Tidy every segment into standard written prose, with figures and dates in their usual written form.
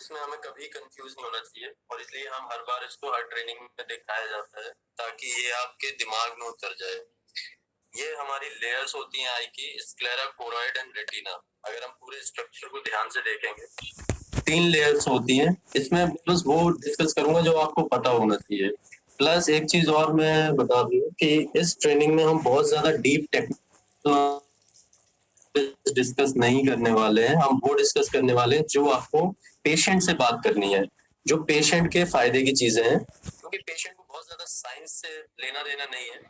इसमें हमें कभी कंफ्यूज नहीं होना चाहिए और इसलिए हम हर बार इसको हर ट्रेनिंग में दिखाया जाता है ताकि ये आपके दिमाग में उतर जाए। ये हमारी लेयर्स होती हैं आई की, स्क्लेरा, कोरॉइड एंड रेटिना। अगर हम पूरे स्ट्रक्चर को ध्यान से देखेंगे, 3 लेयर्स होती हैं। इसमें बस वो डिस्कस करूंगा जो आपको पता होना चाहिए। प्लस एक चीज और मैं बता दूं कि इस ट्रेनिंग में हम बहुत ज्यादा डीप टेक्निकल डिस्कस नहीं करने वाले हैं। हम वो डिस्कस करने वाले हैं जो आपको पेशेंट से बात करनी है, जो पेशेंट के फायदे की चीजें हैं, क्योंकि पेशेंट को बहुत ज्यादा साइंस से लेना देना नहीं है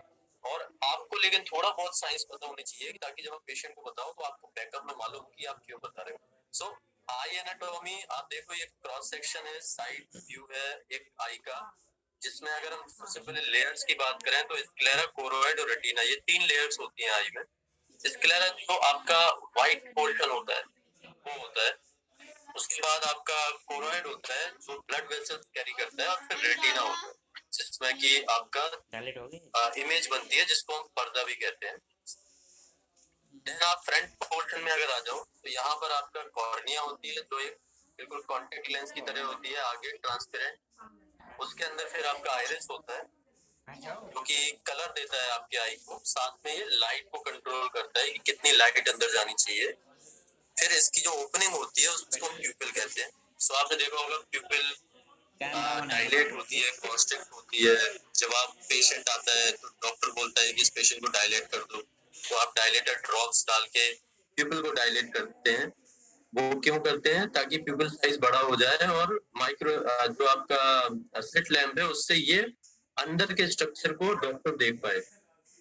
और आपको लेकिन थोड़ा बहुत साइंस पता होनी चाहिए ताकि जब आप पेशेंट को बताओ तो आपको बैकअप में मालूम कि आप क्यों बता रहे हो। सो आई एनाटोमी आप देखो, ये क्रॉस सेक्शन है, साइड व्यू है एक आई का, जिसमें अगर हम सबसे पहले लेयर्स की बात करें तो स्क्लेरा, कोरोइड और रेटिना, ये 3 लेयर्स होती हैं आई में। स्क्लेरा जो आपका व्हाइट पोर्शन होता है वो होता है, उसके बाद आपका कोरोइड होता है जो ब्लड वेसल्स कैरी करता है, और फिर रेटिना होता है जिसमें कि आपका इमेज बनती है जिसको हम पर्दा भी कहते हैं। देन आप फ्रंट पोर्शन में अगर आ जाओ तो यहाँ पर आपका कॉर्निया होती है जो एक बिल्कुल कॉन्टेक्ट लेंस की तरह होती है, आगे ट्रांसपेरेंट। उसके अंदर फिर आपका आइरिस होता है जो कि कलर देता है आपके आई को, साथ में ये लाइट को कंट्रोल करता है कि कितनी लाइट अंदर जानी चाहिए। फिर इसकी जो ओपनिंग होती है उसको प्यूपिल कहते हैं। सो आपने देखा होगा प्यूपिल डायलेट होती है, कॉन्स्ट्रिक्ट होती है। जब आप पेशेंट आता है तो डॉक्टर बोलता है कि इस पेशेंट को डायलेट कर दो, तो आप डायलेटर ड्रॉप्स डाल के प्यूपिल को डायलेट करते हैं। वो क्यों करते हैं? ताकि प्यूपिल साइज बड़ा हो जाए और माइक्रो जो आपका स्लिट लैम्प है उससे ये अंदर के स्ट्रक्चर को डॉक्टर देख पाए।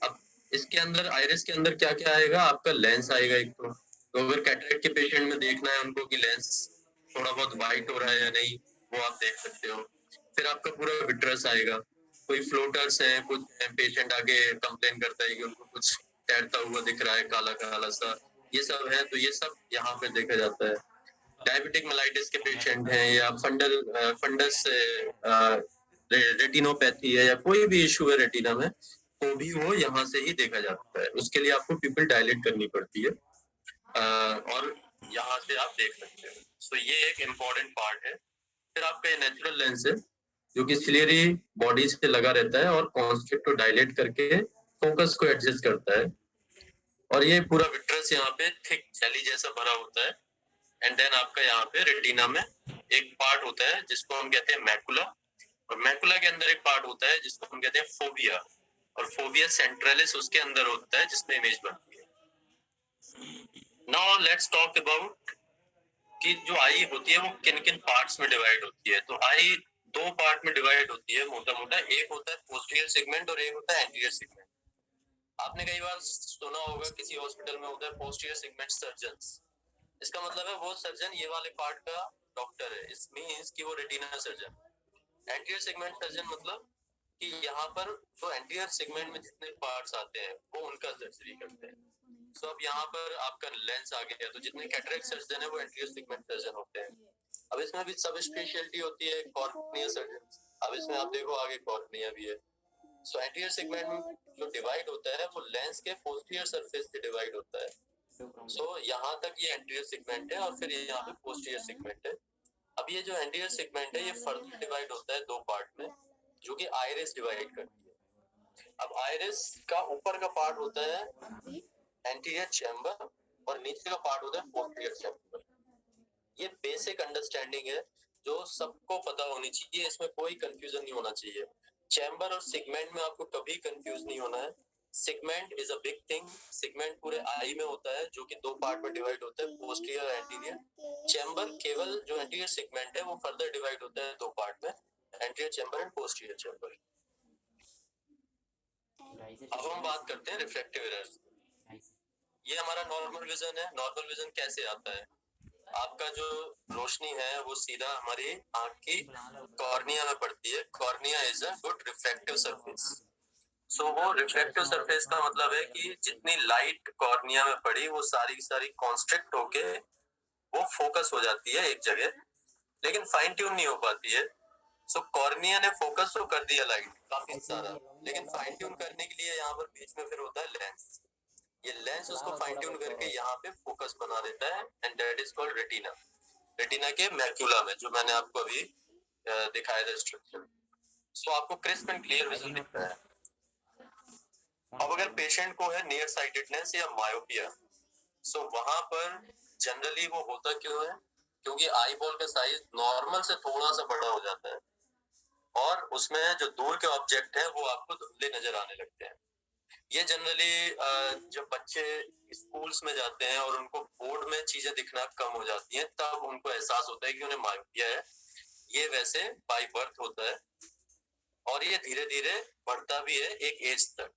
अब इसके अंदर आइरिस के अंदर क्या क्या आएगा? आपका लेंस आएगा एक तो अगर कैटरेक्ट के पेशेंट में देखना है उनको कि लेंस थोड़ा बहुत वाइट हो रहा है या नहीं, वो आप देख सकते हो। फिर आपका पूरा विट्रस आएगा। कोई फ्लोटर्स हैं, कुछ पेशेंट आगे कंप्लेन करता है कि उनको कुछ तैरता हुआ दिख रहा है काला काला सा, ये सब है, तो ये सब यहाँ पे देखा जाता है। डायबिटिक मेलाइटिस के पेशेंट हैं या फंडस रेटिनोपैथी है या कोई भी इशू है रेटिना में, तो भी वो यहाँ से ही देखा जाता है। उसके लिए आपको प्यूपिल डायलेट करनी पड़ती है और यहाँ से आप देख सकते हो। सो ये एक इम्पोर्टेंट पार्ट है। फिर आपका ये नेचुरल लेंस है जो कि सिलेरी बॉडी से लगा रहता है और कॉन्स्ट्रिक्ट को डायलेट करके फोकस को एडजस्ट करता है। और ये पूरा विट्रस यहाँ पे थिक जेली जैसा भरा होता है। एंड देन आपका यहाँ पे रेटिना में एक पार्ट होता है जिसको हम कहते हैं मैकुला, और मैकुला के अंदर एक पार्ट होता है जिसको हम कहते हैं फोबिया, और फोबिया सेंट्रलिस उसके अंदर होता है जिसमें इमेज बनती है। नाउ लेट्स टॉक अबाउट कि जो आई होती है वो किन किन पार्ट्स में डिवाइड होती है। तो आई 2 पार्ट में डिवाइड होती है मोटा मोटा। एक होता है पोस्टीरियर सेगमेंट और एक होता है एंटीरियर सेगमेंट। आपने कई बार सुना होगा किसी हॉस्पिटल में होता है पोस्टीरियर सेगमेंट सर्जन। इसका मतलब है वो सर्जन ये वाले पार्ट का डॉक्टर है। इस मींस कि वो retina surgeon. Anterior segment surgeon मतलब कि यहाँ पर जो एंटीरियर सेगमेंट में जितने पार्ट्स आते हैं वो उनका सर्जरी करते हैं। सो अब यहाँ पर आपका लेंस आ गया, तो जितने कैटरेक्ट सर्जन है वो एंटीरियर सेगमेंट सर्जन होते हैं। अब इसमें भी सब स्पेशलिटी होती है, कॉर्निया सर्जन। अब इसमें आप देखो आगे कॉर्निया भी है। सो एंटीरियर सेगमेंट में जो डिवाइड होता है वो लेंस के पोस्टीरियर सरफेस से डिवाइड होता है। सो यहाँ तक ये एंटीरियर सेगमेंट है और फिर ये यहाँ पे पोस्टीरियर सेगमेंट है। अब ये जो एंटीरियर सेगमेंट है ये फर्दर डिवाइड होता है 2 पार्ट में, जो कि आइरिस डिवाइड करती है। अब आइरिस का ऊपर का पार्ट होता है एंटीरियर चैम्बर और नीचे का पार्ट होता है पोस्टीरियर चैम्बर। ये बेसिक अंडरस्टैंडिंग है जो सबको पता होनी चाहिए, इसमें कोई कंफ्यूजन नहीं होना चाहिए। चैम्बर और सेगमेंट में आपको कभी कंफ्यूज नहीं होना है। Segment is a big thing. Segment पूरे आई में होता है जो कि 2 पार्ट में डिवाइड होता है, पोस्टीरियर और एंटीरियर। चैम्बर केवल जो एंटीरियर सेगमेंट है वो फर्दर डिवाइड होता है 2 पार्ट में, anterior chamber and posterior chamber. अब हम बात करते हैं रिफ्रैक्टिव एरर्स। ये हमारा नॉर्मल विजन है। नॉर्मल विजन कैसे आता है? आपका जो रोशनी है वो सीधा हमारी आंख की कॉर्निया में पड़ती है। Cornea is a good refractive surface. So वो रिफ्रैक्टिव सरफेस का मतलब है कि जितनी लाइट कॉर्निया में पड़ी वो सारी की सारी कॉन्स्ट्रिक्ट होके वो फोकस हो जाती है एक जगह, लेकिन फाइन ट्यून नहीं हो पाती है। सो कॉर्निया ने फोकस तो कर दिया लाइट काफी सारा, लेकिन फाइन ट्यून करने के लिए यहाँ पर बीच में फिर होता है लेंस। ये लेंस उसको फाइन ट्यून करके यहाँ पे फोकस बना देता है and that is called retina. Retina के मैक्यूला में, जो मैंने आपको अभी दिखाया था स्ट्रक्चर। सो आपको क्रिस्प एंड क्लियर विजन दिखता है। अब अगर पेशेंट को है नियर साइटेडनेस या मायोपिया, सो वहां पर जनरली वो होता क्यों है, क्योंकि आई बॉल का साइज नॉर्मल से थोड़ा सा बड़ा हो जाता है और उसमें जो दूर के ऑब्जेक्ट है वो आपको धुंधले नजर आने लगते हैं। ये जनरली जब बच्चे स्कूल्स में जाते हैं और उनको बोर्ड में चीजें दिखना कम हो जाती हैं, तब उनको एहसास होता है कि उन्हें मायोपिया है। ये वैसे बाय बर्थ होता है और ये धीरे धीरे बढ़ता भी है एक एज तक।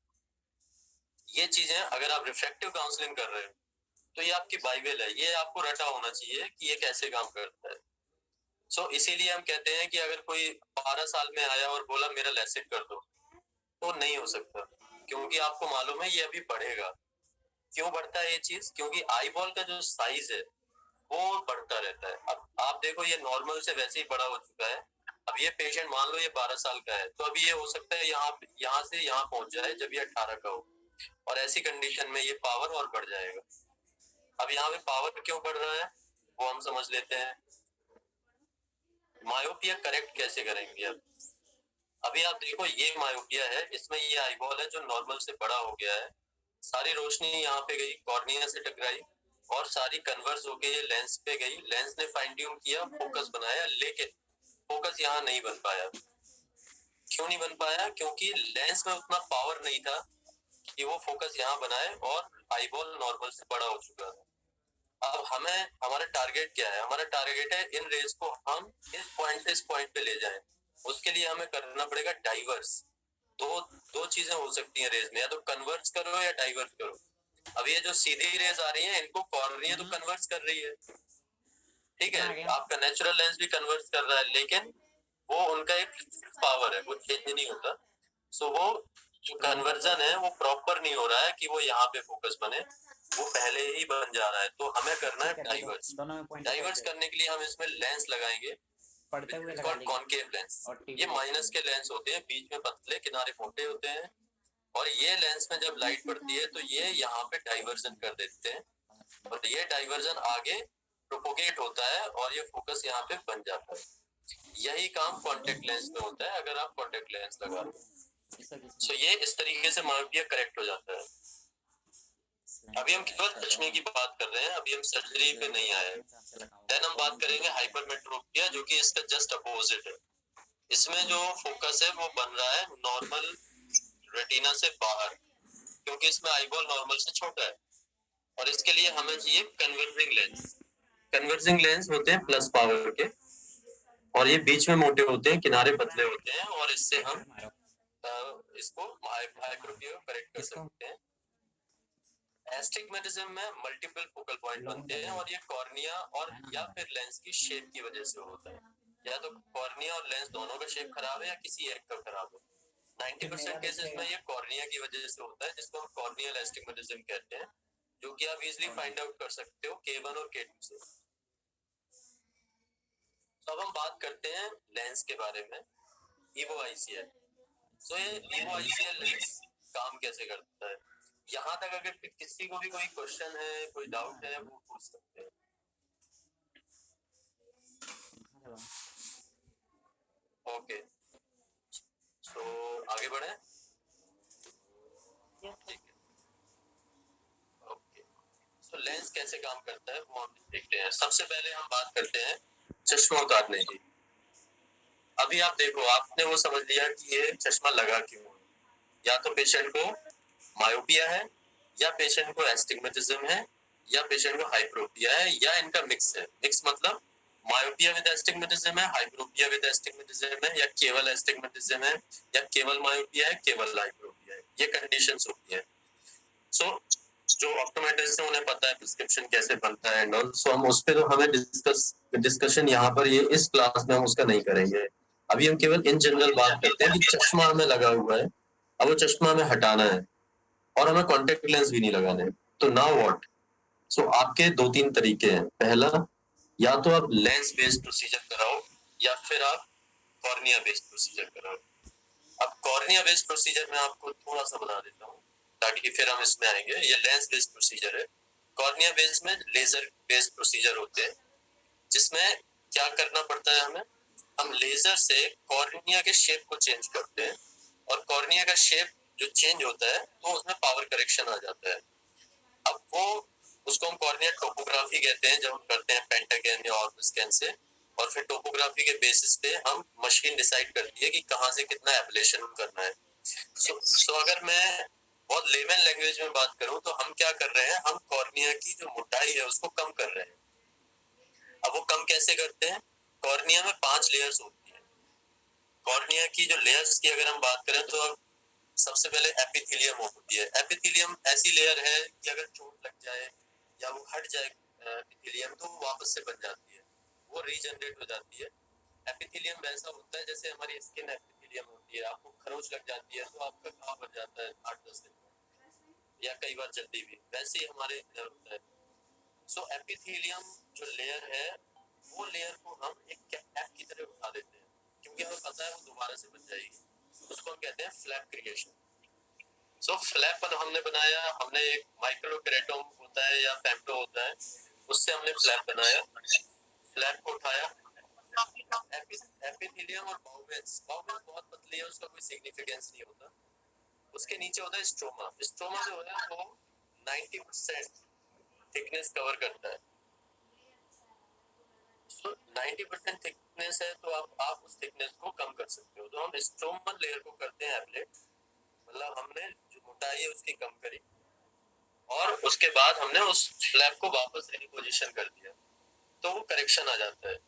ये चीजें अगर आप रिफ्रैक्टिव काउंसलिंग कर रहे हो तो ये आपकी बाइबल है, ये आपको रटा होना चाहिए कि ये कैसे काम करता है। सो इसीलिए हम कहते हैं कि अगर कोई 12 साल में आया और बोला मेरा लैसिक कर दो, तो नहीं हो सकता, क्योंकि आपको मालूम है ये अभी बढ़ेगा। क्यों बढ़ता है ये चीज, क्योंकि आई बॉल का जो साइज है वो बढ़ता रहता है। अब आप देखो ये नॉर्मल से वैसे ही बड़ा हो चुका है। अब ये पेशेंट मान लो ये 12 साल का है, तो अभी ये हो सकता है यहाँ से यहाँ पहुंच जाए जब ये 18 का हो, और ऐसी कंडीशन में ये पावर और बढ़ जाएगा। अब यहाँ पे पावर क्यों बढ़ रहा है वो हम समझ लेते हैं। मायोपिया करेक्ट कैसे करेंगे। अब अभी आप देखो ये मायोपिया है, इसमें ये आईबॉल है जो नॉर्मल से बड़ा हो गया है, सारी रोशनी यहाँ पे गई, कॉर्निया से टकराई और सारी कन्वर्स होके ये लेंस पे गई। लेंस ने फाइन ट्यून किया, फोकस बनाया, लेकिन फोकस यहाँ नहीं बन पाया। क्यों नहीं बन पाया, क्योंकि लेंस में उतना पावर नहीं था कि वो फोकस यहाँ बनाए और आईबॉल नॉर्मल से बड़ा हो चुका था। अब हमें हमारा टारगेट क्या है, हमारा टारगेट है इन रेज को हम इस पॉइंट से इस पॉइंट पे ले जाएं। उसके लिए हमें करना पड़ेगा डाइवर्स। दो दो चीजें हो सकती हैं रेज में, या तो कन्वर्स करो या डाइवर्स करो। अब ये जो सीधी रेज आ रही है इनको कॉर्निया तो कन्वर्स कर रही है, ठीक है, आपका नेचुरल लेंस भी कन्वर्स कर रहा है, लेकिन वो उनका एक पावर है, वो चेंज नहीं होता। सो वो जो कन्वर्जन है वो प्रॉपर नहीं हो रहा है कि वो यहाँ पे फोकस बने, वो पहले ही बन जा रहा है। तो हमें करना है डाइवर्स। डाइवर्स करने के लिए हम इसमें लेंस लगाएंगे, कॉनकेव लेंस। ये माइनस के लेंस होते हैं, बीच में पतले किनारे मोटे होते हैं, और ये लेंस में जब लाइट पड़ती है तो ये यहाँ पे डाइवर्जन कर देते हैं, और ये डाइवर्जन आगे प्रोपोगेट होता है और ये फोकस यहाँ पे बन जाता है। यही काम कॉन्टेक्ट लेंस में होता है अगर आप कॉन्टेक्ट लेंस लगा रहे हो। सो ये इस तरीके से मायोपिया करेक्ट हो जाता है। अभी हम केवल चश्मे की बात कर रहे हैं, अभी हम सर्जरी पे नहीं आए। देन हम बात करेंगे हाइपरमेट्रोपिया, जो कि इसका जस्ट अपोजिट है। इसमें जो फोकस है वो बन रहा है नॉर्मल रेटिना से बाहर, क्योंकि इसमें आईबॉल नॉर्मल से छोटा है, और इसके लिए हमें चाहिए कन्वर्जिंग लेंस। कन्वर्जिंग लेंस होते हैं प्लस पावर के, और ये बीच में मोटे होते हैं, किनारे पतले होते हैं, और इससे हम इसको हाइपरमेट्रोपिया करेक्ट कर सकते हैं। एस्टिग्मेटिज्म में मल्टीपल फोकल पॉइंट बनते हैं, और ये कॉर्निया और या फिर लेंस की शेप की वजह से होता है। या तो कॉर्निया और लेंस दोनों का शेप खराब है या किसी एक का खराब है। 90% केसेस में ये कॉर्निया की वजह से होता है, जिसको हम कॉर्नियल एस्टिग्मेटिज्म कहते हैं, जो कि आप इजीली फाइंड आउट कर सकते हो K1 और K2 से। तो अब हम बात करते हैं लेंस के बारे में, EVO ICL। तो ये EVO ICL लेंस काम कैसे करता है, यहाँ तक अगर किसी को भी कोई क्वेश्चन है, कोई डाउट है, वो पूछ सकते हैं। ओके, सो आगे बढ़े। ठीक है, ओके। सो लेंस कैसे काम करता है वो हम देखते हैं। सबसे पहले हम बात करते हैं चश्मा उतारने की। अभी आप देखो, आपने वो समझ लिया कि ये चश्मा लगा क्यों है। या तो पेशेंट को मायोपिया है, या पेशेंट को एस्टिग्मेटिज्म है, या पेशेंट को हाइपरोपिया है, या इनका मिक्स है। मिक्स मतलब मायोपिया विद एस्टिग्मेटिज्म है, हाइपरोपिया विद एस्टिग्मेटिज्म है, या केवल एस्टिग्मेटिज्म है, या केवल मायोपिया है, केवल हाइपरोपिया है। ये कंडीशंस होती है। सो जो ऑप्टोमेट्रिस्ट है उन्हें पता है प्रिस्क्रिप्शन कैसे बनता है एंड ऑल। सो हम उस पे तो हमें डिस्कशन यहाँ पर ये इस क्लास में हम उसका नहीं करेंगे। अभी हम केवल इन जनरल बात करते हैं कि चश्मा हमें लगा हुआ है, अब वो चश्मा हमें हटाना है, और हमें कॉन्टेक्ट लेंस भी नहीं लगाने। तो नाउ व्हाट। सो आपके दो तीन तरीके हैं। पहला, या तो आप लेंस बेस्ड प्रोसीजर कराओ, या फिर आप कॉर्निया बेस्ड प्रोसीजर कराओ। अब कॉर्निया बेस्ड प्रोसीजर में आपको थोड़ा सा बता देता हूँ ताकि फिर हम इसमें आएंगे। ये लेंस बेस्ड प्रोसीजर है। कॉर्निया बेस्ड में लेजर बेस्ड प्रोसीजर होते हैं, जिसमें क्या करना पड़ता है हमें, हम लेजर से कॉर्निया के शेप को चेंज करते हैं, और कॉर्निया का शेप जो चेंज होता है तो उसमें पावर करेक्शन आ जाता है। अब वो उसको हम कॉर्निया टोपोग्राफी कहते हैं, जब हम करते हैं पेंटागन या ऑर्बिट स्कैन से, और फिर टोपोग्राफी के बेसिस पे हम मशीन डिसाइड करती है कि कहाँ से कितना एब्लेशन करना है। सो अगर मैं बहुत लेमन लैंग्वेज में बात करूं तो हम क्या कर रहे हैं, हम कॉर्निया की जो मोटाई है उसको कम कर रहे हैं। अब वो कम कैसे करते हैं, कॉर्निया में 5 लेयर्स होती है। कॉर्निया की जो लेयर्स की अगर हम बात करें तो सबसे पहले एपिथेलियम होती है। एपिथेलियम ऐसी लेयर है कि अगर चोट लग जाए या वो हट जाए एपिथेलियम तो वो वापस से बन जाती है, वो रीजनरेट हो जाती है। एपिथेलियम वैसा होता है जैसे हमारी स्किन एपिथेलियम होती है, आपको खरोच लग जाती है तो आपका घाव भर जाता है 8-10 दिन में, या कई बार जल्दी भी, वैसे ही हमारे अंदर होता है। सो एपिथेलियम जो लेयर है वो लेयर को हम एक कैप की तरह उठा देते हैं, क्योंकि हमें पता है वो दोबारा से बन जाएगी। उसको हम कहते हैं फ्लैप क्रिएशन। सो फ्लैप हमने बनाया, हमने एक माइक्रोकेरेटोम होता है या फेम्टो होता है, उससे हमने फ्लैप बनाया, फ्लैप को उठाया। एपिथेलियम और बाउवेंस बहुत पतली है, उसका कोई सिग्निफिकेंस नहीं होता। उसके नीचे होता है स्ट्रोमा। स्ट्रोमा जो है वो 90% थिकनेस कवर करता है। सो 90% थिकनेस है तो आप उस थिकनेस को कम कर सकते हो। तो हम स्ट्रोमल लेयर को करते हैं एब्लेट, मतलब हमने जो मोटाई है उसकी कम करी, और उसके बाद हमने उस फ्लैप को वापस रिपोजिशन कर दिया, तो वो करेक्शन आ जाता है।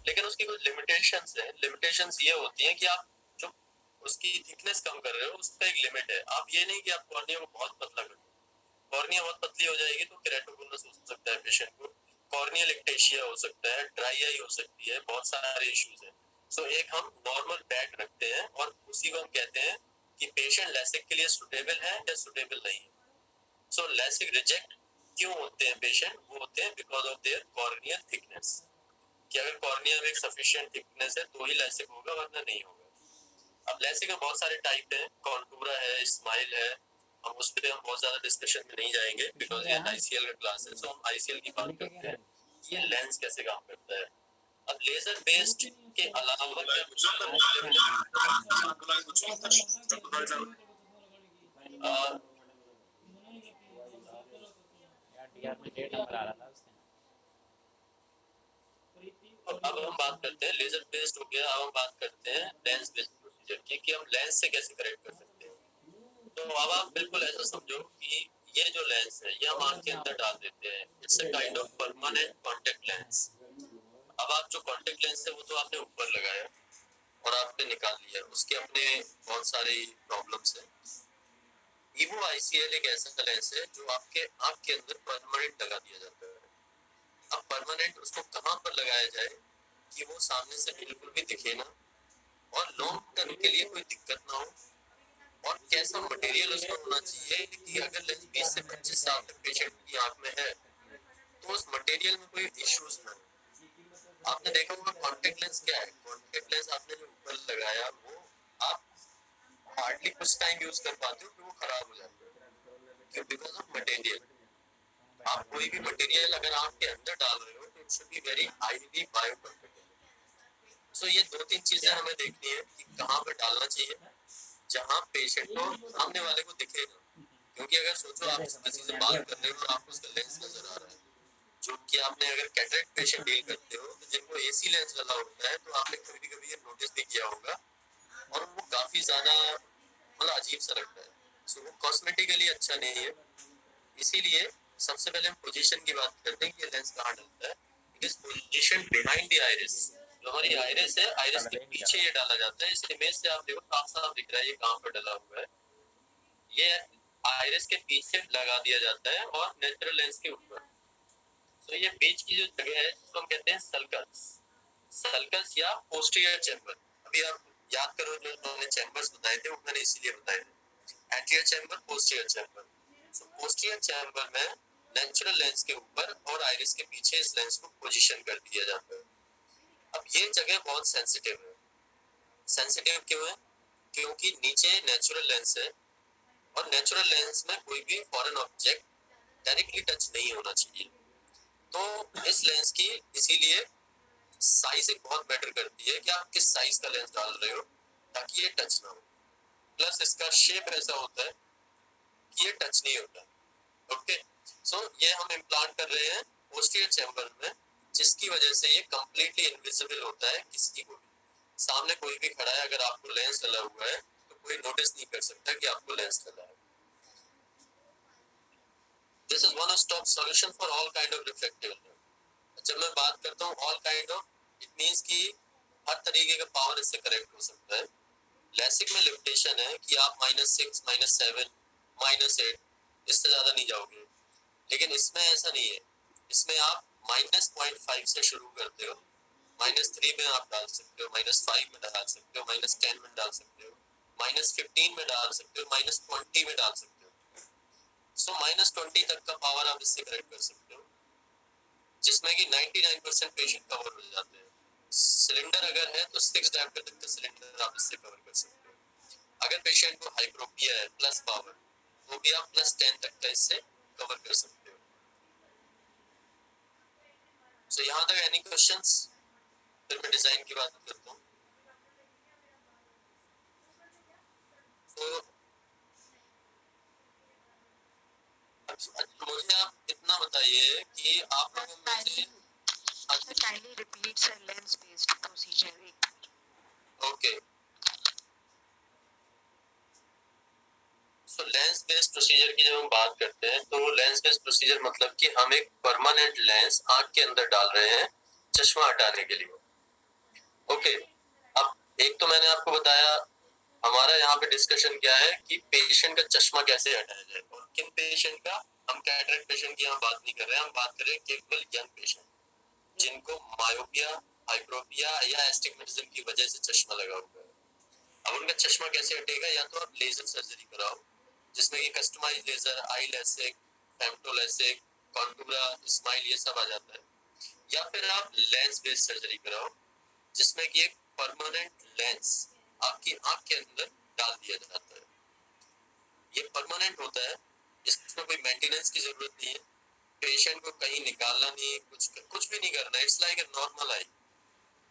लेकिन उसकी कुछ लिमिटेशंस है। लिमिटेशंस ये होती हैं कि आप जो उसकी थिकनेस कम कर रहे हो उसका एक लिमिट है। आप ये नहीं कि आप कॉर्निया को बहुत पतला कर दो, कॉर्निया बहुत पतली हो जाएगी तो केराटोकोनस हो सकता है पेशेंट को, कॉर्नियल इक्टेशिया हो सकता है, ड्राई आई हो सकती है, बहुत सारे इश्यूज हैं। सो एक हम नॉर्मल बैग रखते हैं और उसी को हम कहते हैं कि पेशेंट लैसिक के लिए सुटेबल है या सुटेबल नहीं है। सो लैसिक रिजेक्ट क्यों होते हैं पेशेंट, वो होते हैं because of their corneal thickness, कि अगर कॉर्निया में एक सफिशिएंट थिकनेस है तो ही लैसिक होगा, वरना नहीं होगा। अब लैसिक में बहुत सारे टाइप हैं, कॉन्टूरा है, स्माइल है, हम उस पर हम बहुत ज्यादा डिस्कशन में नहीं जाएंगे बिकॉज ये आईसीएल का क्लास है। सो हम आईसीएल की बात करते हैं, ये लेंस कैसे काम करता है। अब लेजर बेस्ड के अलावा अब हम बात करते हैं लेजर बेस्ड हो गया, अब हम बात करते हैं लेंस बेस्ड प्रोसीजर की, कि हम लेंस से कैसे करेक्ट कर सकते हैं। तो अब आप बिल्कुल ऐसा समझो कि ये जो लेंस है ये हम आंख के अंदर डाल देते हैं, it's a kind of permanent contact lens. अब आप जो कॉन्टेक्ट लेंस है वो तो आपने ऊपर लगाया और आपने निकाल लिया, उसके अपने बहुत सारी प्रॉब्लम्स है। ईवो आईसीएल एक ऐसा लेंस है जो आपके आंख के अंदर परमानेंट लगा दिया जाता है। अब परमानेंट उसको कहाँ पर लगाया जाए कि वो सामने से बिल्कुल भी दिखे ना, और लॉन्ग टर्म के लिए कोई दिक्कत ना हो, और कैसा मटेरियल उसका होना चाहिए कि अगर लेंस 20 से 25 साल तक पेशेंट की आंख में है तो उस मटेरियल में कोई इश्यूज ना हो। आपने देखा होगा कॉन्टेक्ट लेंस क्या है, कॉन्टेक्ट लेंस आपने जो ऊपर लगाया वो आप हार्डली कुछ टाइम यूज कर पाते हो कि वो खराब हो जाता है, क्यों, बिकॉज ऑफ मटेरियल। आप कोई भी मटेरियल अगर आंख के अंदर डाल रहे हो तो it should be very highly biocompatible. So ये 2-3 चीजें हमें देखनी है कि कहाँ पर डालना चाहिए जहाँ पेशेंट को, सामने वाले को दिखेगा। क्योंकि अगर सोचो आप किसी से बात कर रहे हो और आपको उसका लेंस नजर आ रहा है, जो कि आपने अगर कैटरेक्ट पेशेंट डील करते हो तो जिनको एसी लेंस लगा होता है तो आपने कभी कभी ये नोटिस भी किया होगा, और वो काफी ज्यादा मतलब अजीब सा लगता है। सो वो कॉस्मेटिकली अच्छा नहीं है। इसीलिए सबसे पहले हम पोजीशन की बात करते हैं कि ये लेंस कहाँ डलता है। It is position behind the iris. जो हमारी आइरिस है, आइरिस के पीछे ये डाला जाता है। इस इमेज से आप देखो साफ साफ दिख रहा है ये कहाँ पर डला हुआ है। ये आइरिस के पीछे लगा दिया जाता है और नेचुरल लेंस के ऊपर। तो ये बीच की जो जगह है जिसको हम कहते हैं सल्कस, सल्कस या पोस्टीरियर चैम्बर। अभी आप याद करो जो मैंने चैम्बर्स बताए थे वो मैंने इसीलिए बताए थे, एंटीरियर चैम्बर, पोस्टीरियर चैम्बर। सो पोस्टीरियर चैम्बर में नेचुरल लेंस के ऊपर और आइरिस के पीछे इस लेंस को पोजीशन कर दिया जाता है। अब ये जगह बहुत सेंसिटिव है। सेंसिटिव क्यों है, क्योंकि नीचे नेचुरल लेंस है और नेचुरल लेंस में कोई भी फॉरेन ऑब्जेक्ट डायरेक्टली टच नहीं होना चाहिए। तो इस लेंस की इसीलिए साइजिंग बहुत मैटर करती है कि आप किस साइज का लेंस डाल रहे हो ताकि ये टच ना हो। प्लस इसका शेप ऐसा होता है कि ये टच नहीं होता। ओके, सो ये हम इम्प्लांट कर रहे हैं पोस्टीरियर चैम्बर में, जिसकी वजह से ये कंप्लीटली इनविजिबल होता है किसी को भी। सामने कोई भी खड़ा है, अगर आपको लेंस डला हुआ है तो कोई नोटिस नहीं कर सकता कि आपको लेंस डला है। This is one stop solution for all kind of reflective. जब मैं बात करता हूँ all kind of, it means कि हर तरीके का पावर इससे करेक्ट हो सकता है। लेसिक में लिमिटेशन है कि आप -6, -7, -8 इससे ज्यादा नहीं जाओगे, लेकिन इसमें ऐसा नहीं है। इसमें आप -0.5 से शुरू करते हो, -3 में आप डाल सकते हो, -5 में डाल सकते हो, -10 में डाल सकते हो, -15 में डाल सकते हो, -20 में डाल सकते हो। सो -20 तक का पावर आप इससे करेक्ट कर सकते हो, जिसमें कि 99% पेशेंट कवर हो जाते हैं। सिलेंडर अगर है तो 6 डायप्टर तक का सिलेंडर आप इससे कवर कर सकते हो। अगर पेशेंट को हाइप्रोपिया है प्लस पावर, वो भी आप +10 तक का इससे कवर कर सकते हो। सो यहाँ तक एनी क्वेश्चंस? फिर मैं डिजाइन की बात करता हूँ। तो मुझे आप इतना बताइए कि आप लोगों में से kindly repeat sir lens based procedure. Okay, so lens based procedure की जब हम बात करते हैं तो लेंस बेस्ड प्रोसीजर मतलब कि हम एक परमानेंट लेंस आंख के अंदर डाल रहे हैं चश्मा हटाने के लिए। ओके, अब एक तो मैंने आपको बताया हमारा यहाँ पे डिस्कशन क्या है कि पेशेंट का चश्मा कैसे हटाया जाए, और किन पेशेंट का। हम कैटरेक्ट पेशेंट की यहाँ बात नहीं कर रहे हैं, हम बात कर रहे हैं केवल यंग पेशेंट जिनको मायोपिया, हाइप्रोपिया या एस्टिग्मेटिज्म की वजह से चश्मा लगा हुआ है। अब उनका चश्मा कैसे हटेगा? या तो आप लेजर सर्जरी कराओ, जिसमें कि कस्टमाइज लेजर, आई लेसिक, फेम्टो लेसिक, कॉन्टूरा, स्माइल, ये सब आ जाता है। या फिर आप लेंस बेस्ड सर्जरी कराओ, जिसमें कि एक परमानेंट लेंस आपकी आंख के अंदर डाल दिया जाता है। ये परमानेंट होता है, इसमें कोई मेंटेनेंस की जरूरत नहीं है, पेशेंट को कहीं निकालना नहीं, कुछ भी नहीं करना। इट्स लाइक ए नॉर्मल आई,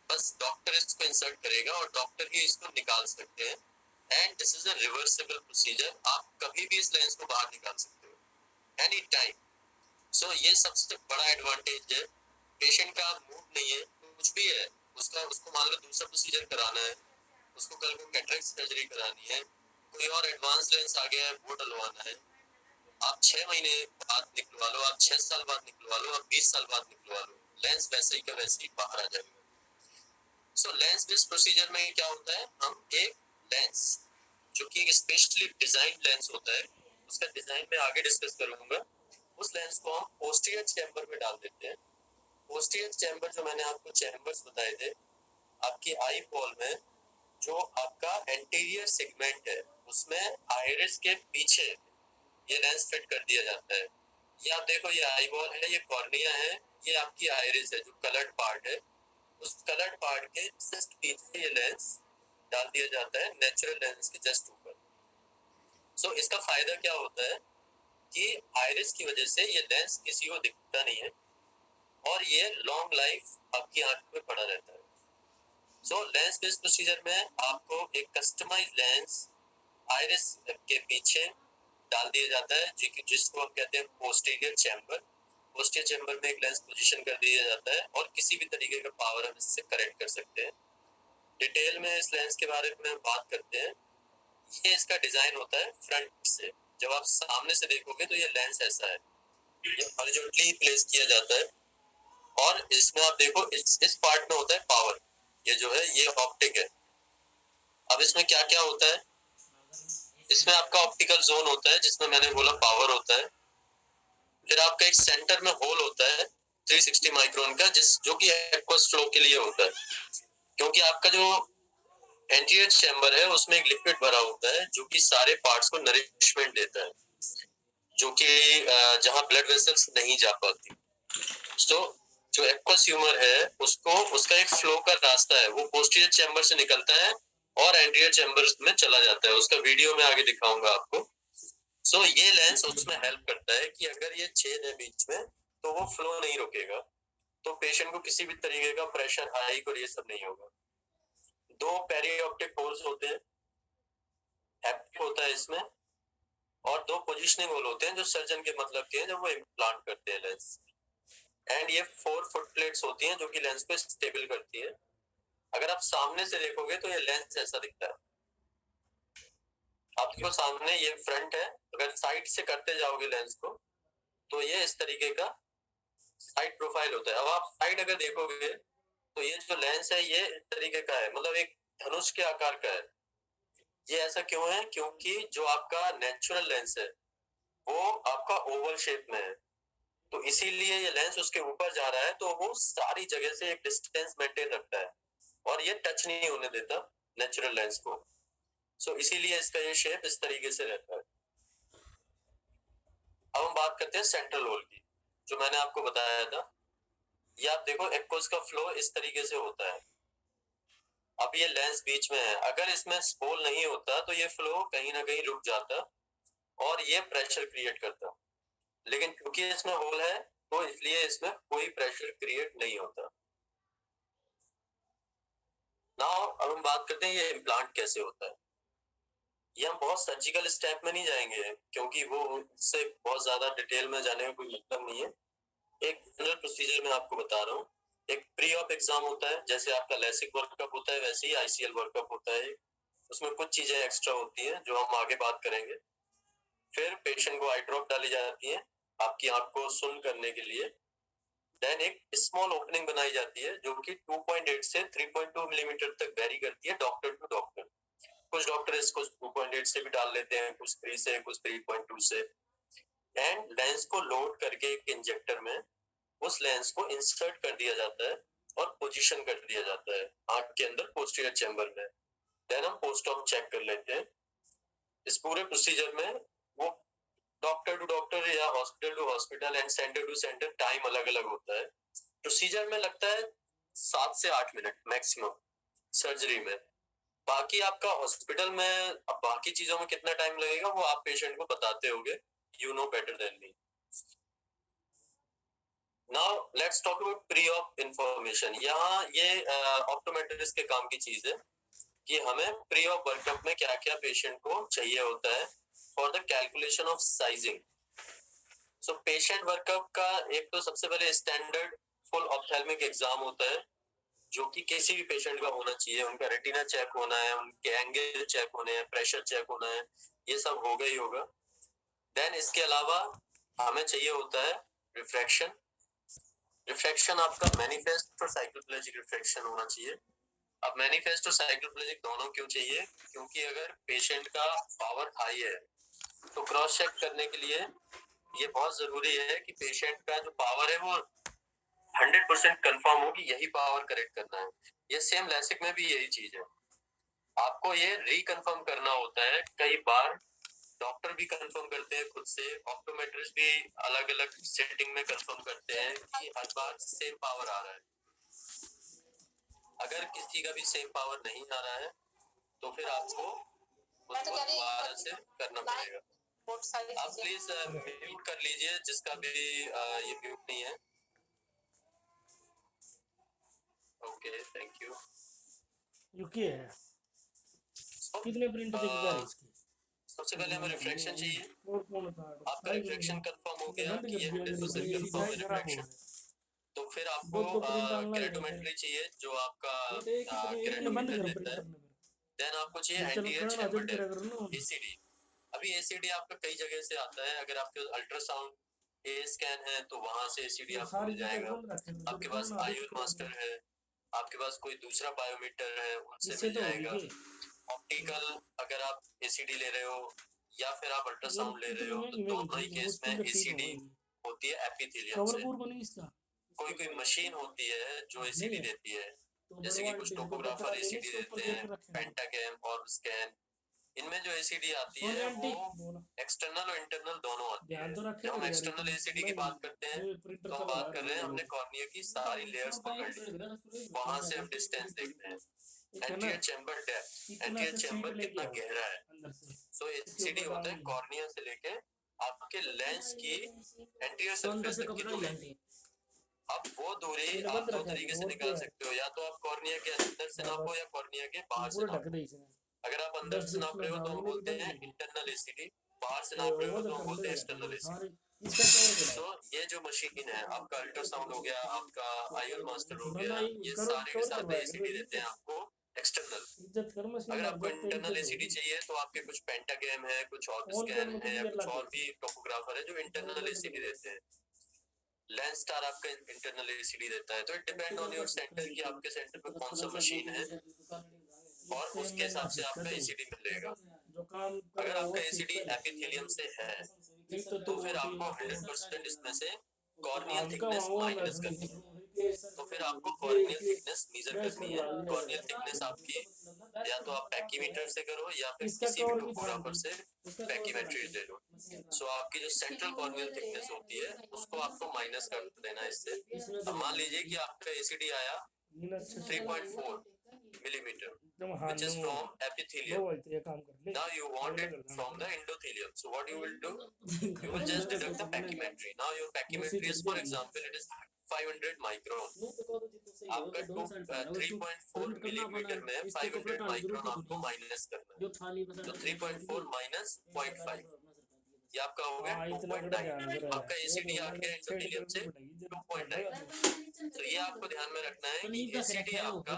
बस डॉक्टर इसको इंसर्ट करेगा और डॉक्टर ही इसको निकाल सकते हैं। And this is a reversible procedure, आप कभी भी इस लेंस को बाहर निकाल सकते हो एनी टाइम। सो ये सबसे बड़ा एडवांटेज है। पेशेंट का मूड नहीं है, कुछ भी है, उसको मान लो दूसरा प्रोसीजर कराना है, उसको कल को कैटरेक्ट सर्जरी करानी है, कोई और एडवांस लेंस आ गया है वो डलवाना है, आप 6 महीने बाद निकलवा लो, आप 6 साल बाद निकलवा लो, आप 20 साल बाद निकलवा लो, लेंस वैसे ही का वैसे ही बाहर आ जाएगा। सो लेंस बेस्ड प्रोसीजर में क्या होता है, हम एक लेंस जो कि एक स्पेशली डिजाइन लेंस होता है, उसका डिजाइन मैं आगे डिस्कस करूंगा, उस लेंस को हम पोस्टीरियर चैम्बर में डाल देते हैं। पोस्टीरियर चैम्बर जो मैंने आपको चैम्बर्स बताए थे आपकी आई बॉल में, जो आपका एंटीरियर सेगमेंट है उसमें आइरिस के पीछे ये लेंस फिट कर दिया जाता है। ये आप देखो, ये आई बॉल है, ये कॉर्निया है, ये आपकी आइरिस है जो कलर्ड पार्ट है, उस कलर्ड पार्ट के जस्ट पीछे ये लेंस डाल दिया जाता है नेचुरल लेंस के जस्ट ऊपर। सो इसका फायदा क्या होता है कि आइरिस की वजह से ये लेंस किसी को दिखता नहीं है और ये लॉन्ग लाइफ आपकी आंख में पड़ा रहता है। सो लेंस बेस्ड प्रोसीजर में आपको एक कस्टमाइज लेंस आइरिस के पीछे डाल दिया जाता है, जिसको हम कहते हैं पोस्टीरियर चैम्बर। पोस्टीरियर चैम्बर में एक लेंस पोजीशन कर दिया जाता है और किसी भी तरीके का पावर हम इससे करेक्ट कर सकते हैं। डिटेल में इस लेंस के बारे में बात करते हैं। ये इसका डिजाइन होता है फ्रंट से, जब आप सामने से देखोगे तो ये लेंस ऐसा है, ये हॉरिजॉन्टली प्लेस किया जाता है और इसमें आप देखो इस पार्ट में होता है पावर, ये जो है ये ऑप्टिक है। अब इसमें क्या क्या होता है, इसमें आपका ऑप्टिकल जोन होता है जिसमें मैंने बोला पावर होता है, फिर आपका एक सेंटर में होल होता है 360 माइक्रोन का, जो कि एक्वस फ्लो के लिए होता है, क्योंकि आपका जो एंटीरियर चैम्बर है उसमें एक लिक्विड भरा होता है जो कि सारे पार्ट्स को नरिशमेंट देता है, जो कि जहां ब्लड वेसल्स नहीं जा पाती। तो जो एक्वस ह्यूमर है उसको, उसका एक फ्लो का रास्ता है, वो पोस्टीरियर चैम्बर से निकलता है और एंटीरियर चैम्बर में चला जाता है, उसका वीडियो में आगे दिखाऊंगा आपको। सो ये लेंस उसमें हेल्प करता है कि अगर ये छेद है बीच में तो वो फ्लो नहीं रुकेगा, तो पेशेंट को किसी भी तरीके का प्रेशर, हाइक और ये सब नहीं होगा। 2 पेरिऑप्टिक होल्स होते हैं, हैप्टिक होता है इसमें, और 2 पोजिशनिंग होल होते हैं जो सर्जन के मतलब के हैं जब वो इम्प्लांट करते हैं लेंस। एंड ये 4 फुट प्लेट्स होती हैं जो कि लेंस को स्टेबल करती है। अगर आप सामने से देखोगे तो ये लेंस ऐसा दिखता है। आपको सामने ये फ्रंट है, अगर साइड से करते जाओगे लेंस को तो ये इस तरीके का साइड प्रोफाइल होता है। अब आप साइड अगर देखोगे तो ये जो लेंस है ये इस तरीके का है, मतलब एक धनुष के आकार का है। ये ऐसा क्यों है? क्योंकि जो आपका नेचुरल लेंस है वो आपका ओवल शेप में है, तो इसीलिए ये लेंस उसके ऊपर जा रहा है तो वो सारी जगह से एक डिस्टेंस मेंटेन रखता है और ये टच नहीं होने देता नेचुरल लेंस को। सो इसीलिए इसका ये शेप इस तरीके से रहता है। अब हम बात करते हैं सेंट्रल होल की, जो मैंने आपको बताया था। ये आप देखो एक्वस का फ्लो इस तरीके से होता है। अब ये लेंस बीच में है, अगर इसमें होल नहीं होता तो ये फ्लो कहीं ना कहीं रुक जाता और ये प्रेशर क्रिएट करता, लेकिन क्योंकि इसमें होल है तो इसलिए इसमें कोई प्रेशर क्रिएट नहीं होता। नाउ अब हम बात करते हैं ये इम्प्लांट कैसे होता है। ये हम बहुत सर्जिकल स्टेप में नहीं जाएंगे क्योंकि वो उससे बहुत ज्यादा डिटेल में जाने का कोई मतलब नहीं है। एक जनरल प्रोसीजर में आपको बता रहा हूँ। एक प्री ऑप एग्जाम होता है, जैसे आपका लेसिक वर्कअप होता है वैसे ही आईसीएल वर्कअप होता है। उसमें कुछ चीजें एक्स्ट्रा होती हैं जो हम आगे बात करेंगे। फिर पेशेंट को आई ड्रॉप डाली जाती है आपकी आंख को सुन करने के लिए। देन एक स्मॉल ओपनिंग बनाई जाती है जो कि 2.8 से 3.2 मिलीमीटर तक वेरी करती है डॉक्टर टू डॉक्टर। कुछ डॉक्टर इसको 2.8 से भी डाल लेते हैं, कुछ 3 से, कुछ 3.2 से। एंड लेंस को लोड करके एक इंजेक्टर में उस लेंस को इंसर्ट कर दिया जाता है और पोजीशन कर दिया जाता है आंख के अंदर पोस्टीरियर चैम्बर में। देन हम पोस्ट ऑप चेक कर लेते हैं। इस पूरे प्रोसीजर में वो डॉक्टर टू डॉक्टर या hospital to hospital and centre to centre time अलग अलग होता है। प्रोसीजर में लगता है 7 से 8 मिनट मैक्सिमम सर्जरी में। बाकी आपका हॉस्पिटल में अब बाकी चीजों में कितना टाइम लगेगा वो आप पेशेंट को बताते होगे, you know better than me. Now let's talk about pre op information. यहाँ ये ऑप्टोमेट्रिस्ट के काम की चीज है कि हमें प्री ऑप वर्कअप में क्या क्या पेशेंट को चाहिए होता है for the calculation of sizing. So patient workup का एक तो सबसे पहले स्टैंडर्ड फुल ऑप्थेल्मिक एग्जाम होता है जो कि किसी भी पेशेंट का होना चाहिए। उनका रेटिना चेक होना है, उनके एंगल चेक होने हैं, प्रेशर चेक होना है, ये सब होगा ही होगा। देन इसके अलावा हमें चाहिए होता है रिफ्रैक्शन। रिफ्रैक्शन आपका मैनिफेस्ट और साइक्लोप्लेजिक रिफ्रैक्शन होना चाहिए। अब मैनिफेस्ट और साइक्लोप्लेजिक दोनों क्यों चाहिए? क्योंकि अगर पेशेंट का पावर हाई है तो क्रॉस चेक करने के लिए ये बहुत जरूरी है कि पेशेंट का जो पावर है वो 100% कंफर्म हो कि यही पावर करेक्ट करना है। ये सेम लेसिक में भी यही चीज है, आपको ये रिकन्फर्म करना होता है। कई बार डॉक्टर भी कंफर्म करते हैं खुद से, ऑप्टोमेट्रिस्ट भी अलग अलग सेटिंग में कंफर्म करते हैं कि हर बार सेम पावर आ रहा है। अगर किसी का भी सेम पावर नहीं आ रहा है तो फिर आपको उसको दोबारा से करना पड़ेगा। आप प्लीज म्यूट कर लीजिए जिसका भी ये म्यूट नहीं है। Okay, thank you. रुकिए, कितने प्रिंट दिखेगा इसकी? सबसे पहले हमें रिफ्रैक्शन चाहिए। और कौन था? आपका रिफ्रैक्शन कंफर्म हो गया बंद कि कर ये दिया 100% मेरी कंफर्म है डिजाइन खराब हो रिफ्रैक्शन। गया। तो फिर आपको दो प्रिंट ऑनलाइन केराटोमेट्री चाहिए जो आपका एक बंद केराटोमीटर कर देता है। प्रिंट। देन आपको चाहिए चलो एंटीरियर करना चैम्बर जल्दी करा डेप्थ, करो ना। एसीडी। अभी एसीडी आपका कई जगह से आता है। अगर आपके अल्ट्रासाउंड ए स्कैन है तो वहां से एसीडी आपको सारी मिल चीजें जाएगा। खोल रखे हैं, आपके जब पास खोलना आयुर मास्टर है, आपके पास कोई दूसरा बायोमीटर है, उनसे इससे मिल तो जाएगा। होगी ऑप्टिकल अगर आप एसीडी ले रहे हो या फिर आप अल्ट्रासाउंड ले रहे इतनी हो तो महंगी दोनों ही चीज है, केस मुश्किल में से ठीक एसीडी होगी। होती है एपिथेलियम कवर से। पूर बनी इसका। कोई कोई मशीन होती है जो एसीडी नहीं है देती है, तो जैसे कि कुछ बड़वाल टोपोग्राफर लेने एसीडी इसके ऊपर देते देख हैं, के रखे हैं। पेंटागैम और स्कैन। इनमें जो एसीडी आती सोनी है आंटी वो बोला एक्सटर्नल और इंटरनल दोनों आती है। ध्यान तो रखे जब हम यार, एक्सटर्नल एसीडी की बात करते हैं ये प्रिंटर तो हम चला बात कर रहे हैं हमने कॉर्निया की सारी लेयर्स पकड़ ली, वहां से हम डिस्टेंस देखते हैं। Anterior chamber depth, anterior chamber कितना गहरा है। अंदर से सो एसीडी होता है कॉर्निया से लेके आपके लेंस की एंटीरियर तो अंदर सरफेस से तक की कपड़ा दूरी। लेंगे। अब वो दूरी मैंने आप बंद दो रखा है तरीके से और निकाल क्या है सकते हो, या तो आप कॉर्निया के अंदर से हाँ, नापो बस या कॉर्निया के बाहर से पूरा ढक नापो। दे इसने अगर आप अंदर दस से डिप्स नाप में रहे हो था तो हम मैंने भी बोलते बंद हैं कर दी इंटरनल एसीडी, बाहर से वो नाप रहे हो वो तो तो हम कर बोलते हैं लेगा एक्सटर्नल सारे एसीडी। इसका कवर के सो ये जो मशीन है, आपका अल्ट्रासाउंड हो गया, आपका आईएल मास्टर हो ना गया, ना ये कवर सारे के कवर सारे करवाया एसीडी करो देते हैं आपको एक्सटर्नल। इज्जत कर मशीन अगर मर आपको जाए तेरी इंटरनल इज्जत एसीडी होगी चाहिए तो आपके कुछ पेंटागैम है, कुछ ऑन कर ऑर्बिस्कैन में है, कुछ या भी कुछ लग और भी टोपोग्राफर है जो इंटरनल एसीडी देते हैं। लेंस स्टार आपका इंटरनल एसीडी देता है। तो it depend on your centre कि आपके सेंटर पे कौन सा मशीन है और उसके हिसाब से आपका एसीडी मिलेगा। जो काम कर अगर रहा है वो आपका ठीक एसीडी है एपिथेलियम से है ठीक तो फिर आपको 100% इसमें से कॉर्नियल हमका थिकनेस वहाँ माइनस नर्सरी करनी है। तो फिर आपको कॉर्नियल थिकनेस मेजर प्रेस करनी करवा है। दिया कॉर्नियल थिकनेस आपकी या तो आप पैकीमीटर से करो या फिर इसका किसी भी कवर भी था टोपोग्राफर से पैकीमेट्री ले लो। सो आपकी जो सेंट्रल कॉर्नियल थिकनेस होती है उसको आपको माइनस कर देना है इससे। अब मान लीजिए कि आपका एसीडी आया 3.4 millimeter, एकदम which is हानो from वो epithelium. भाई ये काम कर ले Now you want अगला it कर from the देना endothelium. So what you will do? You will just deduct the pachymetry. Now your pachymetry is, for example, it is 500 micron. आपका 3.4 मिलीमीटर में 500 माइक्रोन आपको माइनस करना है। तो 3.4 माइनस 0.5 ये आपका हो गया हाँ इतना बड़ा ध्यान 2.9। कर आपका एसीडी आ गया एंडोथेलियम से 2.9। तो ये आपको ध्यान में रखना है कि एसीडी आपका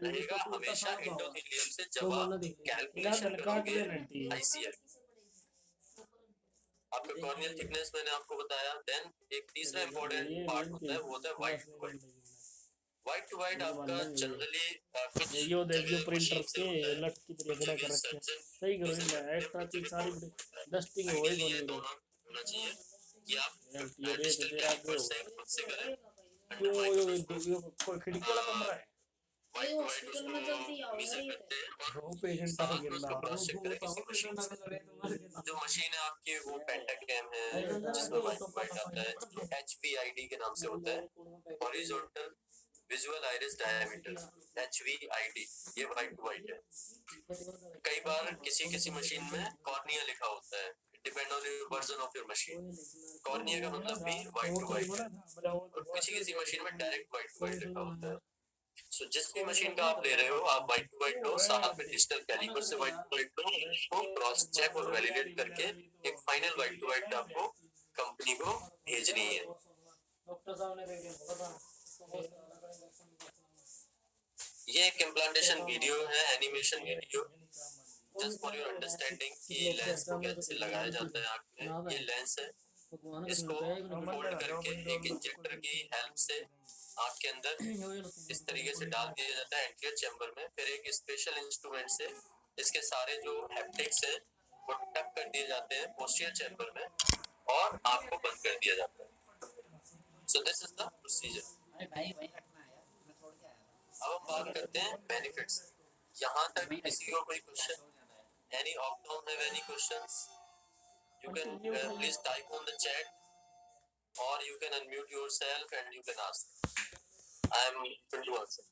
रहेगा हमेशा एंडोथेलियम से जब आप कैलकुलेशन करोगे आईसीएल। आपका कॉर्नियल थिकनेस मैंने आपको बताया। देन एक तीसरा इंपॉर्टेंट पार्ट होता है, वो होता है white to white. White to white आपका जनरली कुछ यो देखियो जगह प्रिंटर मशीन से के होता है, लट की तरह कुछ खड़ा जगह कर रखे सर्जन सही करो मेजर इनमें करते हैं, एक्स्ट्रा कुछ चीज जगह सारी कॉर्नर। डस्टिंग हो आइडियली ही ये नहीं दोनों होना चाहिए कि आप ये देख डिजिटल तेरा आगे कैलिपर होगा से खुद से करें अंडर यो माइक्रोस्कोप। यो कोई खिड़की वाला कमरा है वाइट टू वाइट उसको मेजर करते हैं और वो पेशेंट आ साथ में गिर उसको रहा क्रॉस चेक करें किसी मशीन से। जो मशीन है आपकी वो पेंटागैम है जिसमें वाइट टू वाइट आता है, HVID के नाम से होता है, horizontal visual iris diameter, HVID। ये वाइट टू वाइट है। कई बार किसी किसी मशीन में कॉर्निया लिखा होता है, depend on your version of your machine. Cornea का मतलब भी वाइट टू वाइट है और किसी किसी मशीन में डायरेक्ट वाइट टू वाइट लिखा होता है। सो जिस भी मशीन का आप ले रहे हो आप वाइट टू वाइट लो, साथ में डिजिटल कैलिपर से वाइट टू वाइट लो, उसको क्रॉस चेक और वैलिडेट करके एक फाइनल वाइट टू वाइट आपको कंपनी को भेजनी है। डॉक्टर साहब ने देखे ये एक इम्प्लांटेशन वीडियो है, animation video, just for your understanding कि लेंस को कैसे लगाया जाता है आँख में। ये लेंस है, इसको फोल्ड करके एक इंजेक्टर की हेल्प से आँख के अंदर इस तरीके से डाल दिया जाता है एंटीरियर चैम्बर में। फिर एक स्पेशल इंस्ट्रूमेंट से इसके सारे जो हैप्टिक्स हैं वो टक कर दिए जाते हैं पोस्टीरियर चैम्बर में और आँख को बंद कर दिया जाता है। So this is the procedure. अब हम बात करते हैं बेनिफिट्स। यहाँ तक किसी को कोई question? Any optom have any questions? You can please type on the chat or you can unmute yourself and you can ask. I am open to answer.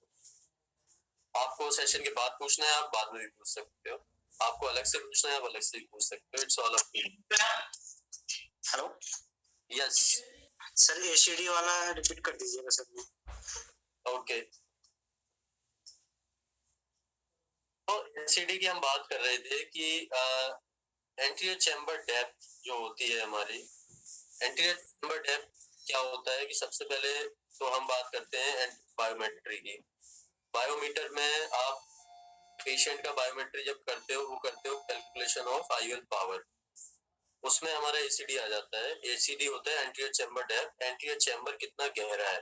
आपको सेशन के बाद पूछना है आप बाद में भी पूछ सकते हो, आपको अलग से पूछना है आप अलग से भी पूछ सकते हो। It's all up to you. Hello yes sir, ये एसीडी वाला रिपीट कर दीजिएगा सर। ओके। तो एनसीडी की हम बात कर रहे थे कि एंटीरियर चैम्बर डेप्थ जो होती है हमारी, एंटीरियर चैम्बर डेप्थ क्या होता है कि सबसे पहले तो हम बात करते हैं बायोमेट्री की। बायोमीटर में आप पेशेंट का बायोमेट्री जब करते हो वो करते हो कैलकुलेशन ऑफ आईएल पावर, उसमें हमारा एसीडी आ जाता है। एसीडी होता है anterior chamber depth, anterior chamber कितना गहरा है,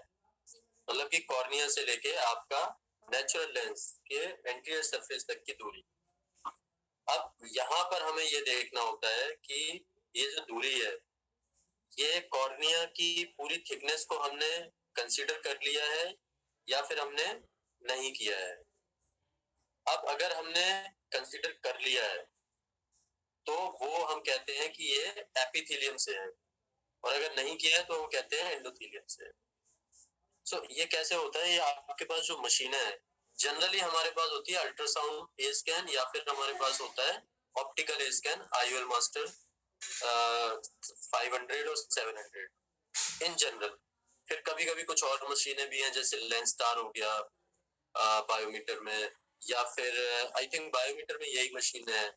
मतलब कि कॉर्निया से लेके आपका नेचुरल लेंस के एंटीरियर सरफेस तक की दूरी। अब यहाँ पर हमें ये देखना होता है कि ये जो दूरी है ये कॉर्निया की पूरी थिकनेस को हमने कंसीडर कर लिया है या फिर हमने नहीं किया है। अब अगर हमने कंसीडर कर लिया है तो वो हम कहते हैं कि ये एपिथेलियम से है, और अगर नहीं किया है तो वो कहते हैं एंडोथेलियम से है। सो ये कैसे होता है? ये आपके पास जो मशीनें हैं जनरली हमारे पास होती है अल्ट्रासाउंड ए स्कैन या फिर हमारे पास होता है ऑप्टिकल ए स्कैन, आईओएल मास्टर 500 और 700 इन जनरल। फिर कभी कभी कुछ और मशीनें भी हैं, जैसे लेंसदार हो गया बायोमीटर में, या फिर आई थिंक बायोमीटर में यही मशीन है।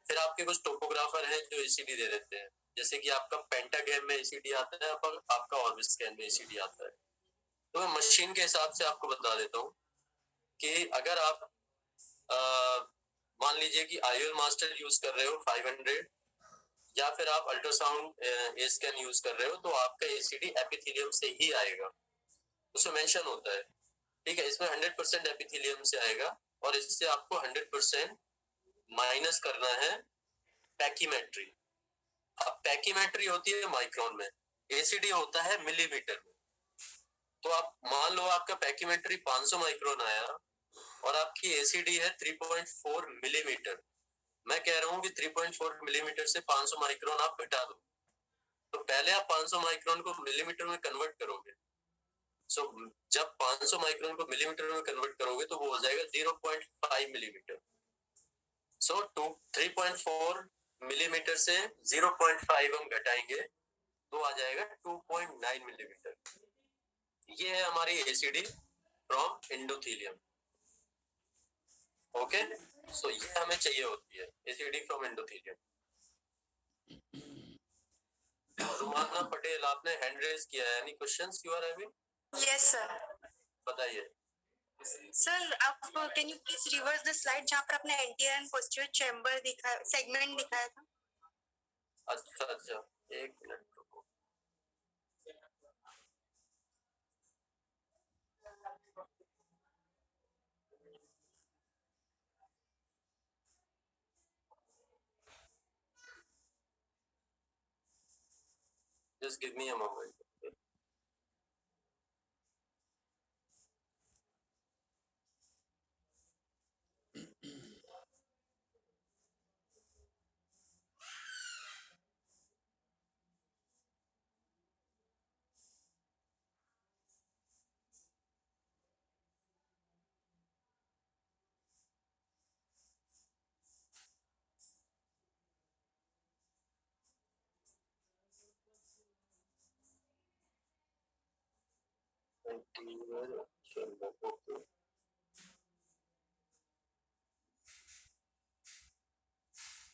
फिर आपके कुछ टोपोग्राफर हैं जो एसीडी दे देते हैं, जैसे कि आपका पेंटागैम में एसीडी आता है, आपका ऑर्बिस्कैन में एसीडी आता है। तो मैं मशीन के हिसाब से आपको बता देता हूँ कि अगर आप मान लीजिए कि आईओएल मास्टर यूज कर रहे हो 500, या फिर आप अल्ट्रासाउंड ए स्कैन यूज कर रहे हो, तो आपका एसीडी एपिथेलियम से ही आएगा, उसमें मेंशन होता है। ठीक है, इसमें 100% एपिथेलियम से आएगा, और इससे आपको 100% माइनस करना है पैकीमेट्री। अब पैकीमेट्री होती है माइक्रोन में, एसीडी होता है मिलीमीटर में। तो आप मान लो आपका पैकीमेट्री 500 माइक्रोन आया और आपकी एसीडी है 3.4 मिलीमीटर। मैं कह रहा हूँ कि 3.4 मिलीमीटर से 500 माइक्रोन आप घटा दो। तो पहले आप 500 माइक्रोन को मिलीमीटर में कन्वर्ट करोगे। सो जब 500 माइक्रोन को मिलीमीटर में कन्वर्ट करोगे तो वो हो जाएगा 0.5 मिलीमीटर। सो 3.4 मिलीमीटर से 0.5 हम घटाएंगे तो आ जाएगा 2.9 मिलीमीटर। ये है हमारी ACD from endothelium. Okay, so ये हमें चाहिए होती है ACD from endothelium. Rumana Patel, आपने हैंड रेज किया है, any questions you are having? Yes, sir. बताइए। Sir, आप can you please reverse the slide जहाँ पर आपने anterior and posterior chamber दिखाया, segment दिखाया था? अच्छा, एक मिनट रुको। Just give me a moment.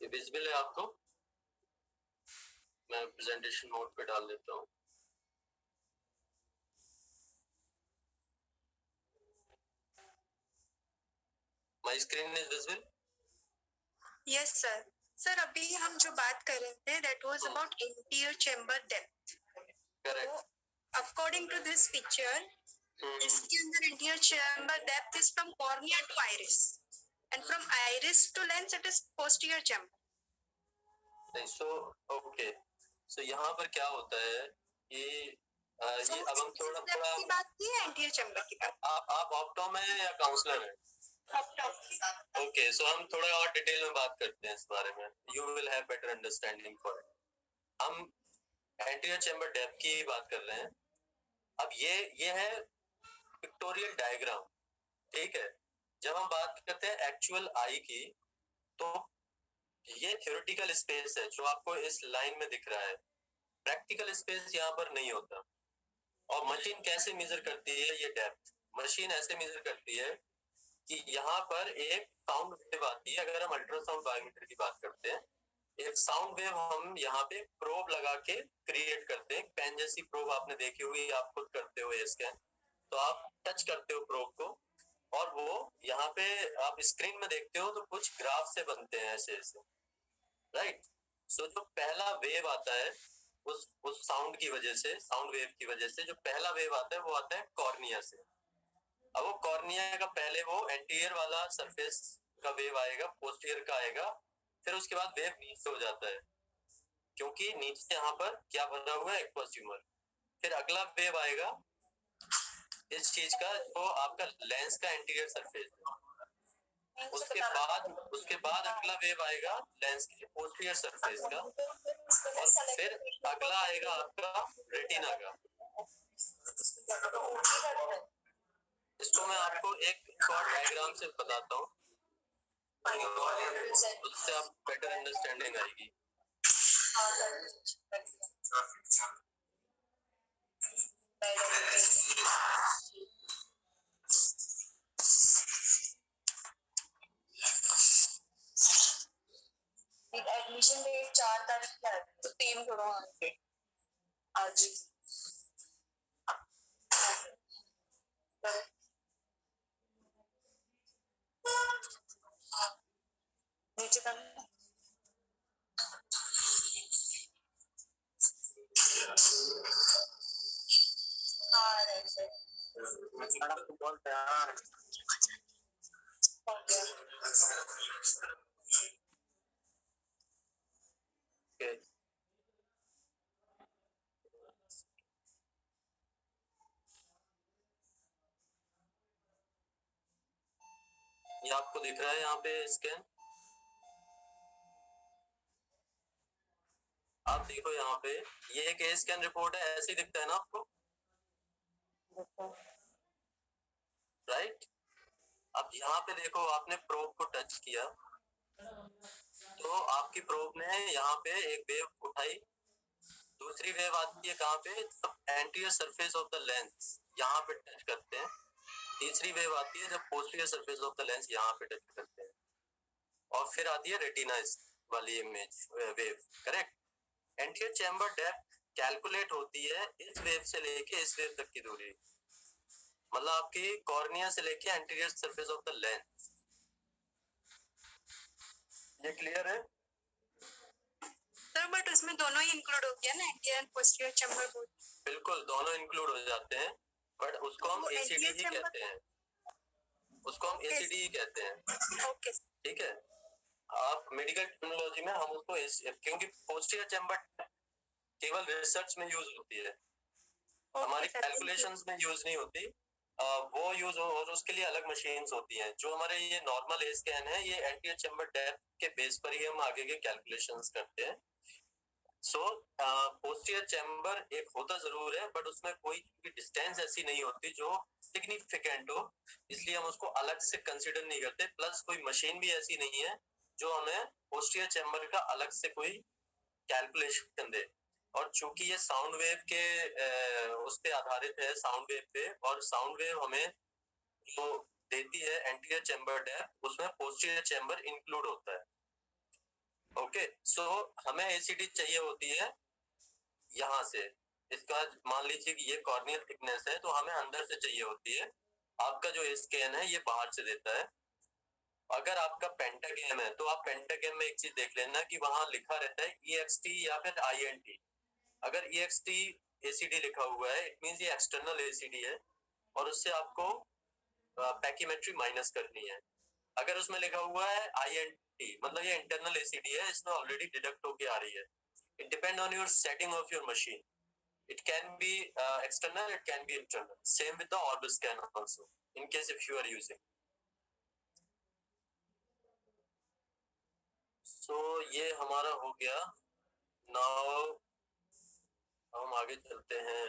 ये विजिबल है आपको? मैं प्रेजेंटेशन मोड पे डाल देता हूँ। My screen is visible? Yes, sir. Sir, अभी हम जो बात कर रहे थे, that was about anterior chamber depth. Correct. According to this picture, इसके अंदर anterior chamber depth is from cornea to iris, and from iris to lens it is posterior chamber. So okay, so यहाँ पर क्या होता है कि ये अब हम थोड़ा depth की बात की है, anterior chamber की बात? आप ऑप्टोम है या काउंसलर है? ओके, सो हम थोड़ा और डिटेल में बात करते हैं इस बारे में। You will have better understanding for it. हम एंटीरियर चैम्बर डेप्थ की बात कर रहे हैं। अब ये है पिक्टोरियल डायग्राम, ठीक है। जब हम बात करते हैं एक्चुअल आई की, तो ये थ्योरेटिकल स्पेस है जो आपको इस लाइन में दिख रहा है। प्रैक्टिकल स्पेस यहाँ पर नहीं होता। और मशीन कैसे मेजर करती है ये डेप्थ? मशीन ऐसे मेजर करती है कि यहाँ पर एक साउंड वेव आती है। अगर हम अल्ट्रासाउंड बायोमीटर की बात करते हैं, एक साउंड वेव हम यहाँ पे प्रोब लगा के क्रिएट करते हैं। पेन जैसी प्रोब आपने देखी होगी, आप खुद करते हो ये स्कैन, तो आप टच करते हो प्रोब को, और वो यहाँ पे आप स्क्रीन में देखते हो तो कुछ ग्राफ से बनते हैं ऐसे ऐसे, राइट। सो जो पहला वेव आता है उस साउंड की वजह से, साउंड वेव की वजह से जो पहला वेव आता है वो आता है कॉर्निया से। अब वो कॉर्निया का पहले वो एंटीरियर वाला सरफेस का वेव आएगा, पोस्टीरियर का आएगा, फिर उसके बाद वेव नीचे हो जाता है क्योंकि नीचे यहाँ पर क्या भरा हुआ है, एक्वस ह्यूमर। फिर अगला वेव आएगा इस चीज का, जो आपका लेंस का एंटीरियर सरफेस है। उसके बाद अगला वेव आएगा लेंस के पोस्टीरियर सरफेस का, और फिर अगला आएगा आपका रेटिना का। इसको मैं आपको एक और डायग्राम से बताता हूँ, उससे आप बेटर अंडरस्टैंडिंग आएगी। एडमिशन डेट 4 तारीख का है तो 3 करो आज ही। नीचे करना हाँ राइट साइड मैडम को बोलते हैं हाँ हो गया। Okay. ये आपको दिख रहा है यहाँ पे स्कैन, आप देखो यहाँ पे ये एक स्कैन रिपोर्ट है, ऐसे ही दिखता है ना आपको, राइट। अब यहाँ पे देखो आपने प्रोब को टच किया तो आपकी प्रोब ने यहाँ पे एक वेव उठाई, दूसरी वेव आती है कहाँ पे, anterior surface of the lens यहाँ पे टच करते हैं, तीसरी वेव आती है जब posterior surface of the lens यहाँ पे टच करते हैं, और फिर आती है रेटिना वाली image wave, correct. Anterior chamber depth calculate होती है इस वेव से लेके इस वेव तक की दूरी, मतलब आपकी कॉर्निया से लेके anterior surface of the lens. ये क्लियर है? सर बट उसमें दोनों ही इंक्लूड हो गया ना, anterior and posterior chamber both. बिल्कुल दोनों इंक्लूड हो जाते हैं, बट उसको हम एसीडी ही कहते हैं, उसको हम एसीडी ही कहते हैं, ओके ठीक है। आप मेडिकल टेक्नोलॉजी में हम उसको क्योंकि पोस्टीरियर चैम्बर केवल रिसर्च में यूज होती है, हमारी कैलकुलेशंस में यूज नहीं होती, वो यूज हो और उसके लिए अलग मशीन्स होती हैं। जो हमारे ये नॉर्मल ए स्कैन है ये एंटीरियर चैम्बर डेप्थ के बेस पर ही हम आगे के कैलकुलेशंस करते हैं। सो पोस्टीरियर चैम्बर एक होता जरूर है, बट उसमें कोई डिस्टेंस ऐसी नहीं होती जो सिग्निफिकेंट हो, इसलिए हम उसको अलग से कंसीडर नहीं करते। प्लस कोई मशीन भी ऐसी नहीं है जो हमें पोस्टीरियर चैम्बर का अलग से कोई कैलकुलेशन दे। और चूंकि ये साउंड वेव के उस पे आधारित है, साउंड वेव पे, और साउंड वेव हमें जो देती है एंटीरियर चैम्बर डेप्थ, उसमें पोस्टीरियर चैम्बर इंक्लूड होता है। ओके, सो हमें एसीडी चाहिए होती है यहाँ से, इसका मान लीजिए कि ये कॉर्नियल थिकनेस है तो हमें अंदर से चाहिए होती है, आपका जो स्कैन है ये बाहर से देता है। अगर आपका पेंटाग्राम है तो आप पेंटाग्राम में एक चीज देख लेना कि वहां लिखा रहता है EXT या फिर INT। अगर EXT ACD लिखा हुआ है इट मींस ये एक्सटर्नल ACD है और उससे आपको पैकीमेट्री माइनस करनी है। अगर उसमें लिखा हुआ है INT मतलब ये इंटरनल ACD है, इसमें ऑलरेडी डिडक्ट होके आ रही है। It depend on your setting of your machine, it can be external, it can be internal, same with the Orbiscan also in case if you are using। so ये हमारा हो गया। now हम आगे चलते हैं।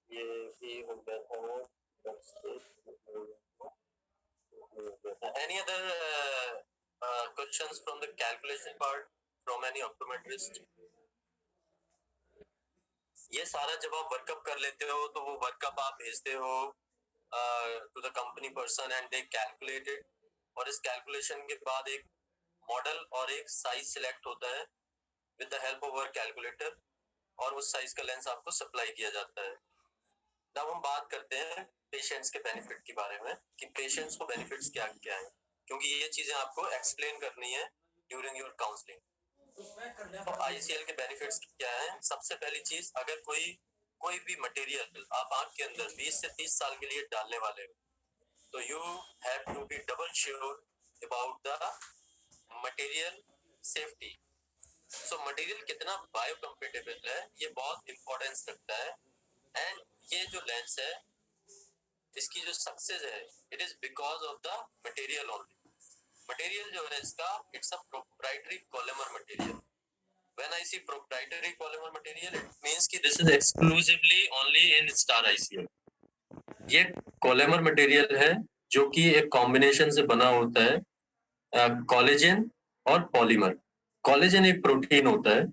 ये भी हो गया था। any other questions from the calculation part from any optometrist? ये सारा जब आप वर्कअप कर लेते हो तो वो वर्कअप आप भेजते हो to the company person and they calculate it, और इस कैलकुलेशन के बाद एक मॉडल और एक साइज सिलेक्ट होता है with the help of our calculator, और उस साइज का लेंस आपको सप्लाई किया जाता है। अब हम बात करते हैं पेशेंट्स के बेनिफिट के बारे में कि पेशेंट्स को बेनिफिट्स क्या क्या हैं, क्योंकि ये चीजें आपको एक्सप्लेन करनी है ड्यूरिंग योर काउंसलिंग। तो ICL के बेनिफिट्स क्या हैं? सबसे पहली चीज, अगर कोई भी मटेरियल आप आंख के अंदर 20 से 30 साल के लिए डालने वाले हो तो you have to be double sure about the material safety. So material कितना बायोकम्पेटेबल है ये बहुत इंपॉर्टेंस रखता है। एंड ये जो लेंस है इसकी जो सक्सेस है it is because of the material only. Material जो है इसका it's a proprietary polymer material. When I see proprietary polymer material it means कि this is exclusively only in Star ICL। ये पॉलीमर मटेरियल है जो कि एक कॉम्बिनेशन से बना होता है कोलेजन और पॉलीमर। कोलेजन एक प्रोटीन होता है।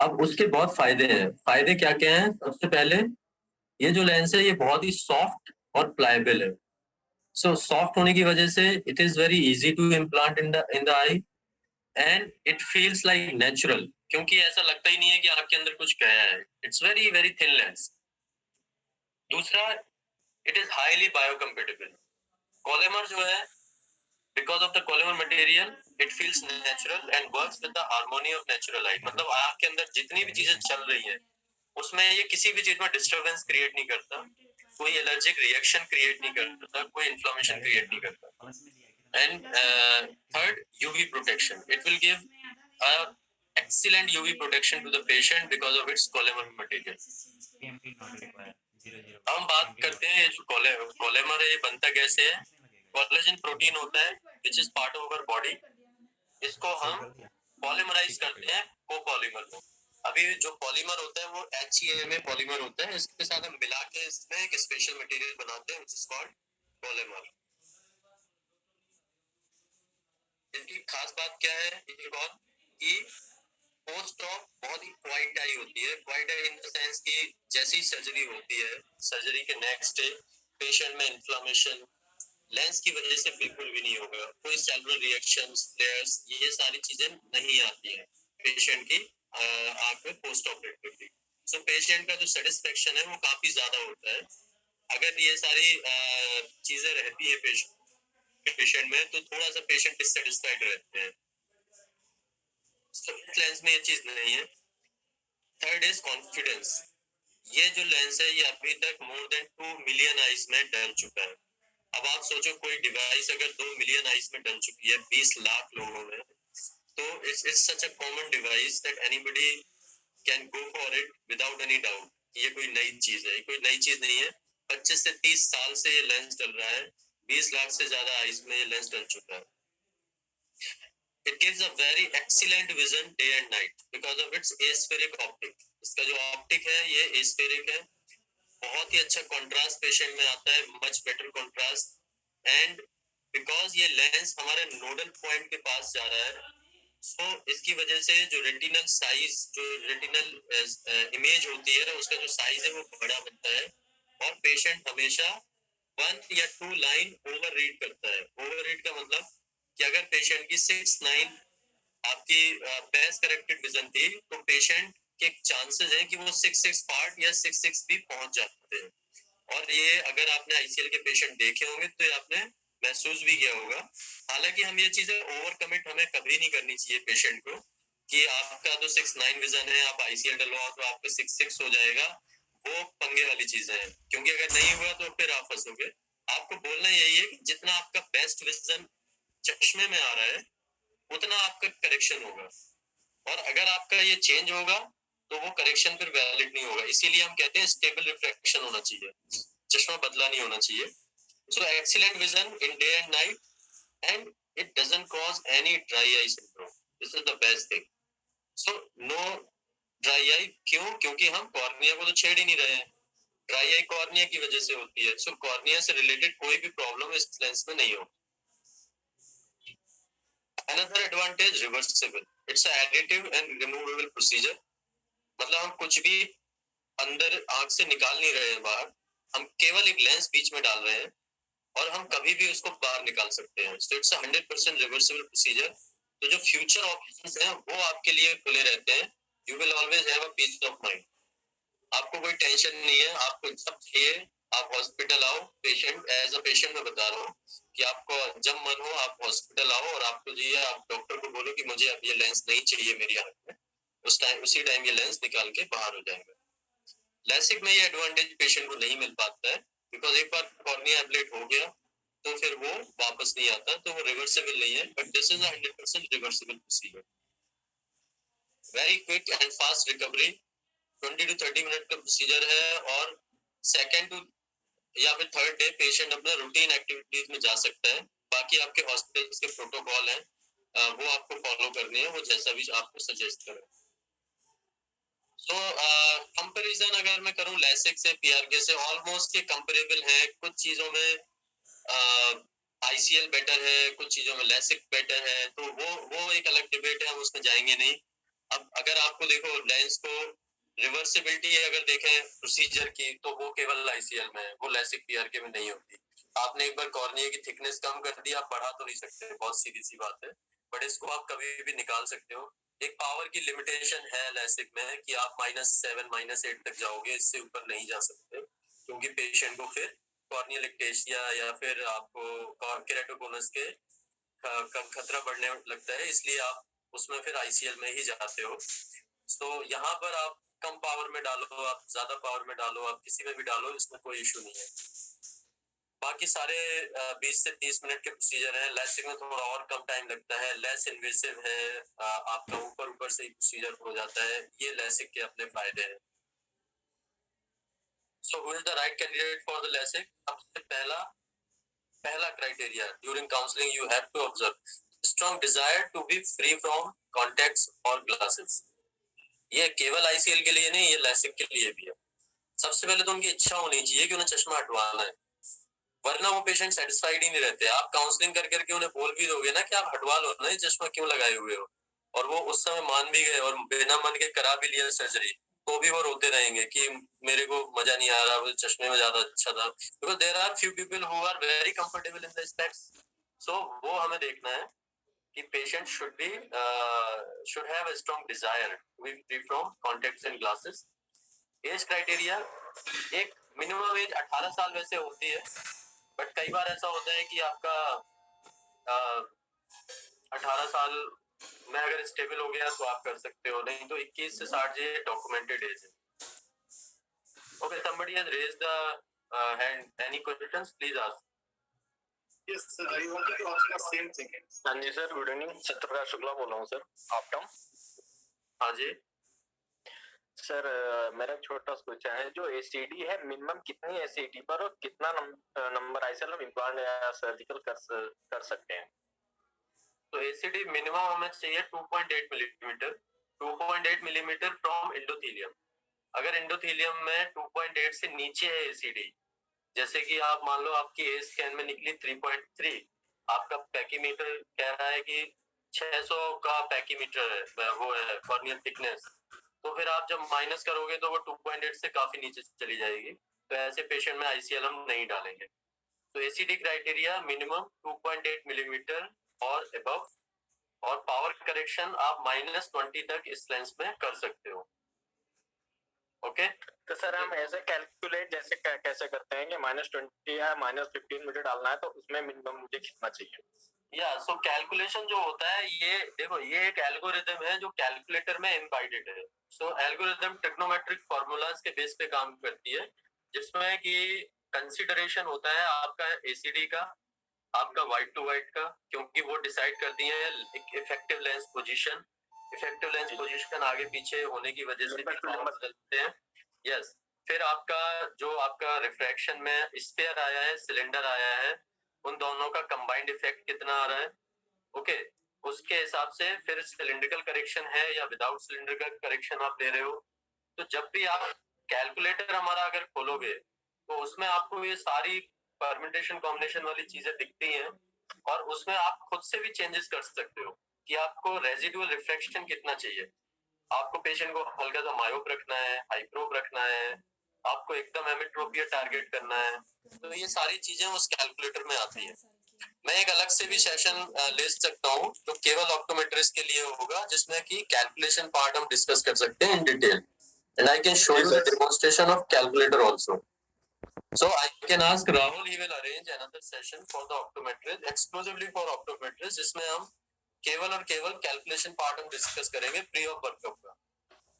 अब उसके बहुत फायदे हैं। फायदे क्या क्या हैं? सबसे पहले ये जो लेंस है ये बहुत ही सॉफ्ट और प्लायबल है। सो सॉफ्ट होने की वजह से it is very easy to implant in the eye and it feels like natural, क्योंकि ऐसा लगता ही नहीं है कि आपके अंदर कुछ गया है। It's very very thin lens. दूसरा, इट इज हाईली बायोकम्पेटेबल। पॉलीमर जो है, because of the polymer material it feels natural and works with the harmony of natural light। मतलब आँख के अंदर जितनी भी चीजें चल रही हैं उसमें ये किसी भी चीज में डिस्टरबेंस क्रिएट नहीं करता, कोई एलर्जिक रिएक्शन क्रिएट नहीं करता, कोई इन्फ्लेमेशन क्रिएट नहीं करता। And third, UV protection. It will give a excellent UV protection to the patient because of its polymer material। अब हम बात करते हैं ये जो पॉलीमर है ये बनता कैसे है। कोलेजन प्रोटीन होता है which is part of our body. इसको हम पॉलीमराइज करते हैं कोपॉलीमर में। अभी जो पॉलीमर होता है वो HCAMA पॉलीमर होता है, इसके साथ हम मिला के इसमें एक स्पेशल मटेरियल बनाते हैं व्हिच इज कॉल्ड पॉलीमर। इसकी खास बात क्या है एक और, कि पोस्ट ऑप बहुत ही क्वाइट आई होती है। Quite I in the sense कि जैसी सर्जरी होती है, सर्जरी के नेक्स्ट डे पेशेंट में इन्फ्लेमेशन लेंस की वजह से बिल्कुल भी नहीं होगा। कोई सेलुलर रिएक्शंस, फ्लेयर्स, ये सारी चीजें नहीं आती हैं पेशेंट की आंख में पोस्ट ऑपरेटिवली। सो पेशेंट का जो सेटिस्फेक्शन है वो काफी ज्यादा होता है। अगर ये सारी चीजें रहती है पेशेंट में तो थोड़ा सा पेशेंट डिससेटिस्फाइड रहते हैं। इस लेंस में ये चीज नहीं है। Third is confidence. ये जो लेंस है ये अभी तक मोर देन 2 मिलियन आइज में डल चुका है। अब आप सोचो कोई डिवाइस अगर 2 मिलियन आइज में डल चुकी है 20 लाख लोगों में, तो it's such a common device that anybody can go for it without any doubt. ये कोई नई चीज है, कोई नई चीज नहीं है। 25 से 30 साल से ये लेंस डल रहा है, 20 लाख से ज्यादा आइज में ये लेंस डल चुका है। It gives a very excellent vision day and night because of its aspheric optic। इसका जो ऑप्टिक है ये aspheric है, बहुत ही अच्छा कंट्रास्ट पेशेंट में आता है, much better contrast. And because ये लेंस हमारे नोडल पॉइंट के पास जा रहा है, सो इसकी वजह से जो रेटिनल साइज, जो रेटिनल इमेज होती है उसका जो साइज है वो बड़ा बनता है और पेशेंट हमेशा 1 या 2 लाइन ओवर रीड करता है। ओवर रीड का मतलब कि अगर पेशेंट की 6-9 आपकी बेस्ट करेक्टेड विजन थी तो पेशेंट के चांसेस है कि वो 6-6 पार्ट या 6-6 भी पहुंच जाते हैं। और ये अगर आपने ICL के पेशेंट देखे होंगे तो ये आपने महसूस भी किया होगा। हालांकि हम ये चीजें ओवर कमिट हमें कभी नहीं करनी चाहिए पेशेंट को कि आपका तो 6-9 विजन है, आप ICL डलवाओ तो आपका 6-6 हो जाएगा। वो पंगे वाली चीजें हैं, क्योंकि अगर नहीं हुआ तो फिर आप फंसोगे। आपको बोलना यही है कि जितना आपका बेस्ट विजन चश्मे में आ रहा है उतना आपका करेक्शन होगा, और अगर आपका ये चेंज होगा तो वो करेक्शन फिर वैलिड नहीं होगा। इसीलिए हम कहते हैं स्टेबल रिफ्रैक्शन होना चाहिए, चश्मा बदला नहीं होना चाहिए। So excellent vision in day and night and it doesn't cause any dry eye syndrome. This is the best thing. So no dry eye. क्यों? क्योंकि हम कॉर्निया को तो छेड़ ही नहीं रहे हैं। ड्राई आई कॉर्निया की वजह से होती है। सो कॉर्निया से रिलेटेड कोई भी प्रॉब्लम इस लेंस में नहीं होगी। Another advantage, reversible। It's an additive and removable procedure। मतलब हम कुछ भी अंदर आंख से निकाल नहीं रहे हैं बाहर, हम केवल एक लेंस बीच में डाल रहे हैं और हम कभी भी उसको बाहर निकाल सकते हैं। So it's a 100% reversible procedure। तो जो फ्यूचर ऑप्शंस हैं वो आपके लिए खुले रहते हैं। You will always have a peace of mind। आपको कोई टेंशन नहीं है, आपको जब चाहिए आप हॉस्पिटल आओ। पेशेंट एज अ पेशेंट मैं बता रहा हूँ कि आपको जब मन हो आप हॉस्पिटल आओ और आपको चाहिए आप डॉक्टर को बोलो कि मुझे अब ये लेंस नहीं चाहिए मेरी आंख में, उसी टाइम ये लेंस निकाल के बाहर हो जाएगा। लैसिक में ये एडवांटेज पेशेंट को नहीं मिल पाता है, बिकॉज एक बार कॉर्निया एब्लेट हो गया तो फिर वो वापस नहीं आता, तो वो रिवर्सेबल नहीं है। But this is 100% reversible procedure. Very quick and fast recovery, 20 to 30 minute का प्रोसीजर है, और सेकेंड टू या फिर थर्ड डे पेशेंट अपना रूटीन एक्टिविटीज में जा सकता है। बाकी आपके हॉस्पिटल के प्रोटोकॉल हैं वो आपको फॉलो करने हैं, वो जैसा भी आपको सजेस्ट करें। सो कंपैरिजन अगर मैं करूं लैसिक से PRK से, ऑलमोस्ट के कंपेरेबल है। कुछ चीजों में आईसीएल बेटर है, कुछ चीजों में लेसिक बेटर है, तो वो एक अलग डिबेट है, हम उसमें जाएंगे नहीं। अब अगर आपको देखो लेंस को रिवर्सिबिलिटी है अगर देखें प्रोसीजर की, तो वो केवल आईसीएल में है, वो लेसिक पीआरके में नहीं होती। आपने एक बार कॉर्निया की थिकनेस कम कर दी, आप बढ़ा तो नहीं सकते, बहुत सीधी सी बात है, बट इसको आप कभी भी निकाल सकते हो। एक पावर की लिमिटेशन है लेसिक में कि आप -7 -8 तक जाओगे, इससे ऊपर नहीं जा सकते, क्योंकि पेशेंट को फिर कॉर्नियल इक्टेशिया या फिर आपको केराटोकोनस के खतरा बढ़ने लगता है, इसलिए आप उसमें फिर आईसीएल में ही जाते हो। तो यहाँ पर आप कम पावर में डालो, आप ज्यादा पावर में डालो, आप किसी में भी डालो, इसमें कोई इशू नहीं है। बाकी सारे 20 से 30 मिनट के प्रोसीजर हैं। लेसिक में थोड़ा और कम टाइम लगता है, लेस इन्वेसिव है, आपका ऊपर से ही प्रोसीजर हो जाता है, ये लेसिक के अपने फायदे हैं। So who is the right candidate for the LASIK? सबसे पहला criteria during counseling you have to observe strong desire to be free from contacts or glasses. ये केवल आईसीएल के लिए नहीं, ये LASIK के लिए भी है। सबसे पहले तो उनकी इच्छा होनी चाहिए कि उन्हें चश्मा हटवाना है, वरना वो पेशेंट सेटिस्फाइड ही नहीं रहते। आप काउंसलिंग कर करके उन्हें बोल भी दोगे ना कि आप हटवा लो ना, ये चश्मा क्यों लगाए हुए हो, और वो उस समय मान भी गए और बिना मन के करा भी लिया सर्जरी, तो भी वो रोते रहेंगे कि मेरे को मजा नहीं आ रहा, वो चश्मे में ज्यादा अच्छा था। Because there are few people who are very comfortable in the specs. So वो हमें देखना है कि patient should have a strong desire to be free from contacts and glasses. Age criteria, एक मिनिमम एज 18 साल वैसे होती है, बट कई बार ऐसा होता है कि आपका 18 साल में अगर स्टेबल हो गया तो आप कर सकते हो, नहीं तो 21 से 60 ये डॉक्यूमेंटेड एज है। Okay, somebody has raised the hand. Any questions? Please ask. Yes, sir. I wanted to ask the same thing. हाँ जी sir, good evening, Satyaprakash Shukla बोल रहा हूँ सर, आपटम। हाँ जी, सर मेरा छोटा सा क्वेश्चन है, जो एसीडी है मिनिमम कितनी एसीडी पर और कितना नंबर आईसीएल हम इम्प्लांट या सर्जिकल कर सकते हैं? तो एसीडी मिनिमम हमें चाहिए 2.8 मिलीमीटर, 2.8 मिलीमीटर फ्रॉम एंडोथेलियम। अगर एंडोथेलियम में 2.8 से नीचे है एसीडी, जैसे कि आप मान लो आपकी ए स्कैन में निकली 3.3, आपका पैकीमीटर कह रहा है कि 600 का पैकीमीटर है, वो है कॉर्नियल थिकनेस, तो फिर आप जब माइनस करोगे तो वो 2.8 से काफी नीचे चली जाएगी, तो ऐसे पेशेंट में आईसीएल हम नहीं डालेंगे। तो एसीडी क्राइटेरिया मिनिमम 2.8 मिलीमीटर और अबव, और पावर करेक्शन आप -20 तक इस लेंस में कर सकते हो। ओके, तो सर हम ऐसे कैलकुलेट जैसे कैसे करते हैं कि -20 या -15 मुझे डालना है, तो उसमें मिनिमम मुझे कितना चाहिए? या सो कैलकुलेशन जो होता है, ये देखो ये एक एल्गोरिदम है जो कैलकुलेटर में एम्बेडेड है। सो एल्गोरिदम ट्रिग्नोमेट्रिक फार्मूलाज के बेस पे काम करती है, जिसमें कि कंसीडरेशन होता है आपका एसीडी का, आपका वाइट टू वाइट का, क्योंकि वो डिसाइड करती है effective lens position. Effective lens position आगे पीछे होने की वजह से भी पावर बदलते हैं। यस, फिर आपका जो आपका रिफ्रैक्शन में स्फीयर आया है, सिलेंडर आया है, उन दोनों का कंबाइंड इफेक्ट कितना आ रहा है, ओके, उसके हिसाब से फिर सिलिंड्रिकल करेक्शन है या विदाउट सिलिंड्रिकल करेक्शन आप ले रहे हो। तो जब भी आप कैलकुलेटर हमारा अगर खोलोगे तो उसमें आपको ये सारी परम्यूटेशन कॉम्बिनेशन वाली चीजें दिखती हैं, और उसमें आप खुद से भी चेंजेस कर सकते हो कि आपको रेजिडुअल रिफ्लेक्शन कितना चाहिए, आपको पेशेंट को हल्का सा मायोप रखना है, हाइप्रोप रखना है, आपको एकदम एमेट्रोपिया टारगेट करना है, तो ये सारी चीजें उस कैलकुलेटर में आती है। मैं एक अलग से भी सेशन ले सकता हूँ जो केवल ऑप्टोमेट्रिस्ट के लिए होगा, जिसमें कि कैलकुलेशन पार्ट हम डिस्कस कर सकते हैं in detail, and I can show you the demonstration of calculator also. So I can ask Rahul, he will arrange another session for the optometrist, exclusively for optometrist, जिसमें हम केवल और केवल calculation part हम discuss करेंगे pre of workup का,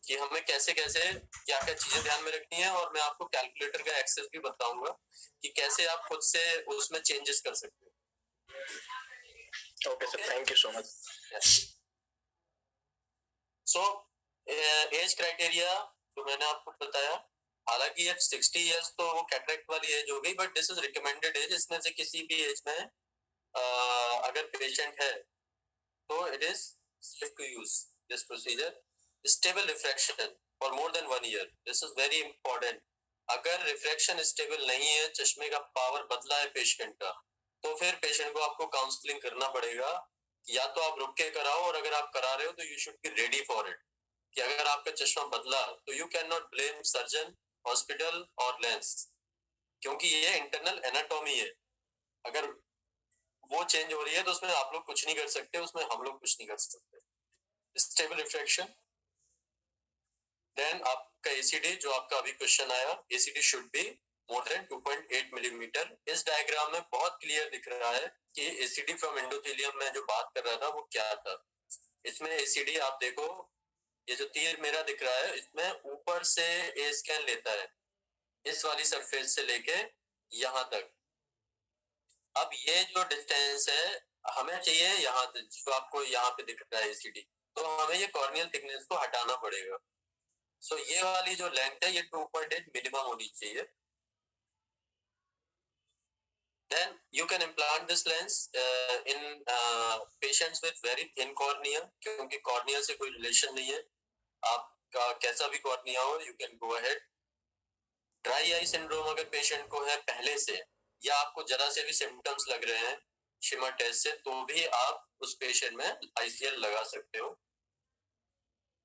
कि हमें कैसे कैसे क्या क्या चीजें ध्यान में रखनी है, और मैं आपको कैलकुलेटर का एक्सेस भी बताऊंगा कि कैसे आप खुद से उसमें चेंजेस कर सकते हो। Okay sir, thank you so much. So age criteria जो मैंने आपको बताया, हालांकि ये 60 इयर्स तो वो कैटरेक्ट वाली एज हो गई, but this is recommended age. इसमें से किसी भी एज में अगर पेशेंट है तो it is safe to use this procedure. Stable refraction for more than 1 year, this is very important. अगर रिफ्रैक्शन स्टेबल नहीं है, चश्मे का पावर बदला है पेशेंट का, तो फिर पेशेंट को आपको काउंसलिंग करना पड़ेगा, या तो आप रुक के कराओ, और अगर आप करा रहे हो तो you should be ready for it, कि अगर आपका चश्मा बदला तो you can not blame surgeon, hospital और लेंस, क्योंकि ये इंटरनल एनाटॉमी है। अगर वो चेंज हो रही है तो उसमें आप लोग कुछ नहीं कर सकते, उसमें हम लोग कुछ नहीं कर सकते। स्टेबल रिफ्रैक्शन, देन आपका एसीडी, जो आपका अभी क्वेश्चन आया, ACD should be more than 2.8 millimetre. इस डायग्राम में बहुत क्लियर दिख रहा है कि एसीडी फ्रॉम एंडोथेलियम में जो बात कर रहा था वो क्या था। इसमें एसीडी आप देखो, ये जो तीर मेरा दिख रहा है, इसमें ऊपर से ए स्कैन लेता है, इस वाली सरफेस से लेके यहाँ तक। अब ये जो डिस्टेंस है हमें चाहिए यहाँ तक, जो आपको यहाँ पे दिख रहा है एसीडी, तो हमें ये कॉर्नियल थिकनेस को हटाना पड़ेगा। सो ये वाली जो लेंथ है ये 2.8 मिनिमम होनी चाहिए। Then you can implant this lens in patients with very thin cornea, क्योंकि कॉर्निया से कोई रिलेशन नहीं है, आपका कैसा भी कॉर्निया हो, you can go ahead. Dry eye syndrome अगर पेशेंट को है पहले से, या आपको जरा से भी सिम्टम्स लग रहे हैं शिमर टेस्ट से, तो भी आप उस पेशेंट में आईसीएल लगा सकते हो।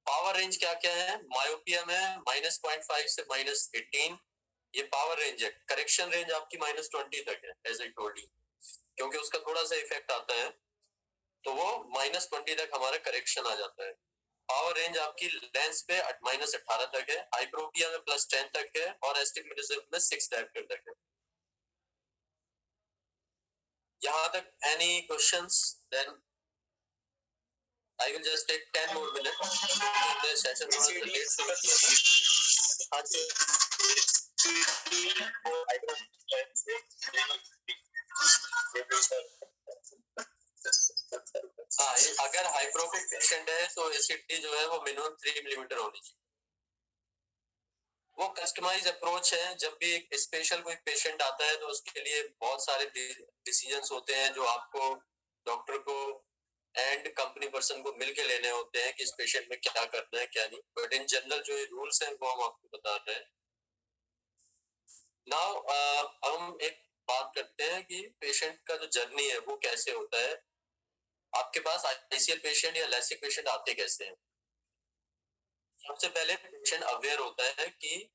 पावर रेंज क्या क्या है? मायोपिया में -0.5 से -18, ये पावर रेंज है। करेक्शन रेंज आपकी -20 तक है, एज आई टोल्ड यू, क्योंकि उसका थोड़ा सा इफेक्ट आता है, तो वो -20 तक हमारा करेक्शन आ जाता है। पावर रेंज आपकी लेंस पे -18 तक है, हाइप्रोपिया में +10 तक है, और एस्टिग्मेटिज्म में 6 डायोप्टर तक है। यहाँ तक any questions? Then I will just take 10 more minutes. The session was late शुरू किया था। हाँ जी। हाँ, अगर हाइप्रोपिक पेशेंट है तो एसिडिटी जो है वो मिनिमम 3 मिलीमीटर होनी चाहिए। वो कस्टमाइज अप्रोच है। जब भी एक स्पेशल कोई पेशेंट आता है तो उसके लिए बहुत सारे डिसीजंस होते हैं जो आपको, डॉक्टर को एंड कंपनी पर्सन को मिलके लेने होते हैं कि इस पेशेंट में क्या करना है क्या नहीं। बट इन जनरल जो रूल्स हैं वो हम आपको बता रहे हैं। नाउ हम एक बात करते हैं कि पेशेंट का जो जर्नी है वो कैसे होता है। आपके पास आईसीएल पेशेंट या लेसिक पेशेंट आते कैसे हैं? सबसे पहले पेशेंट अवेयर होता है कि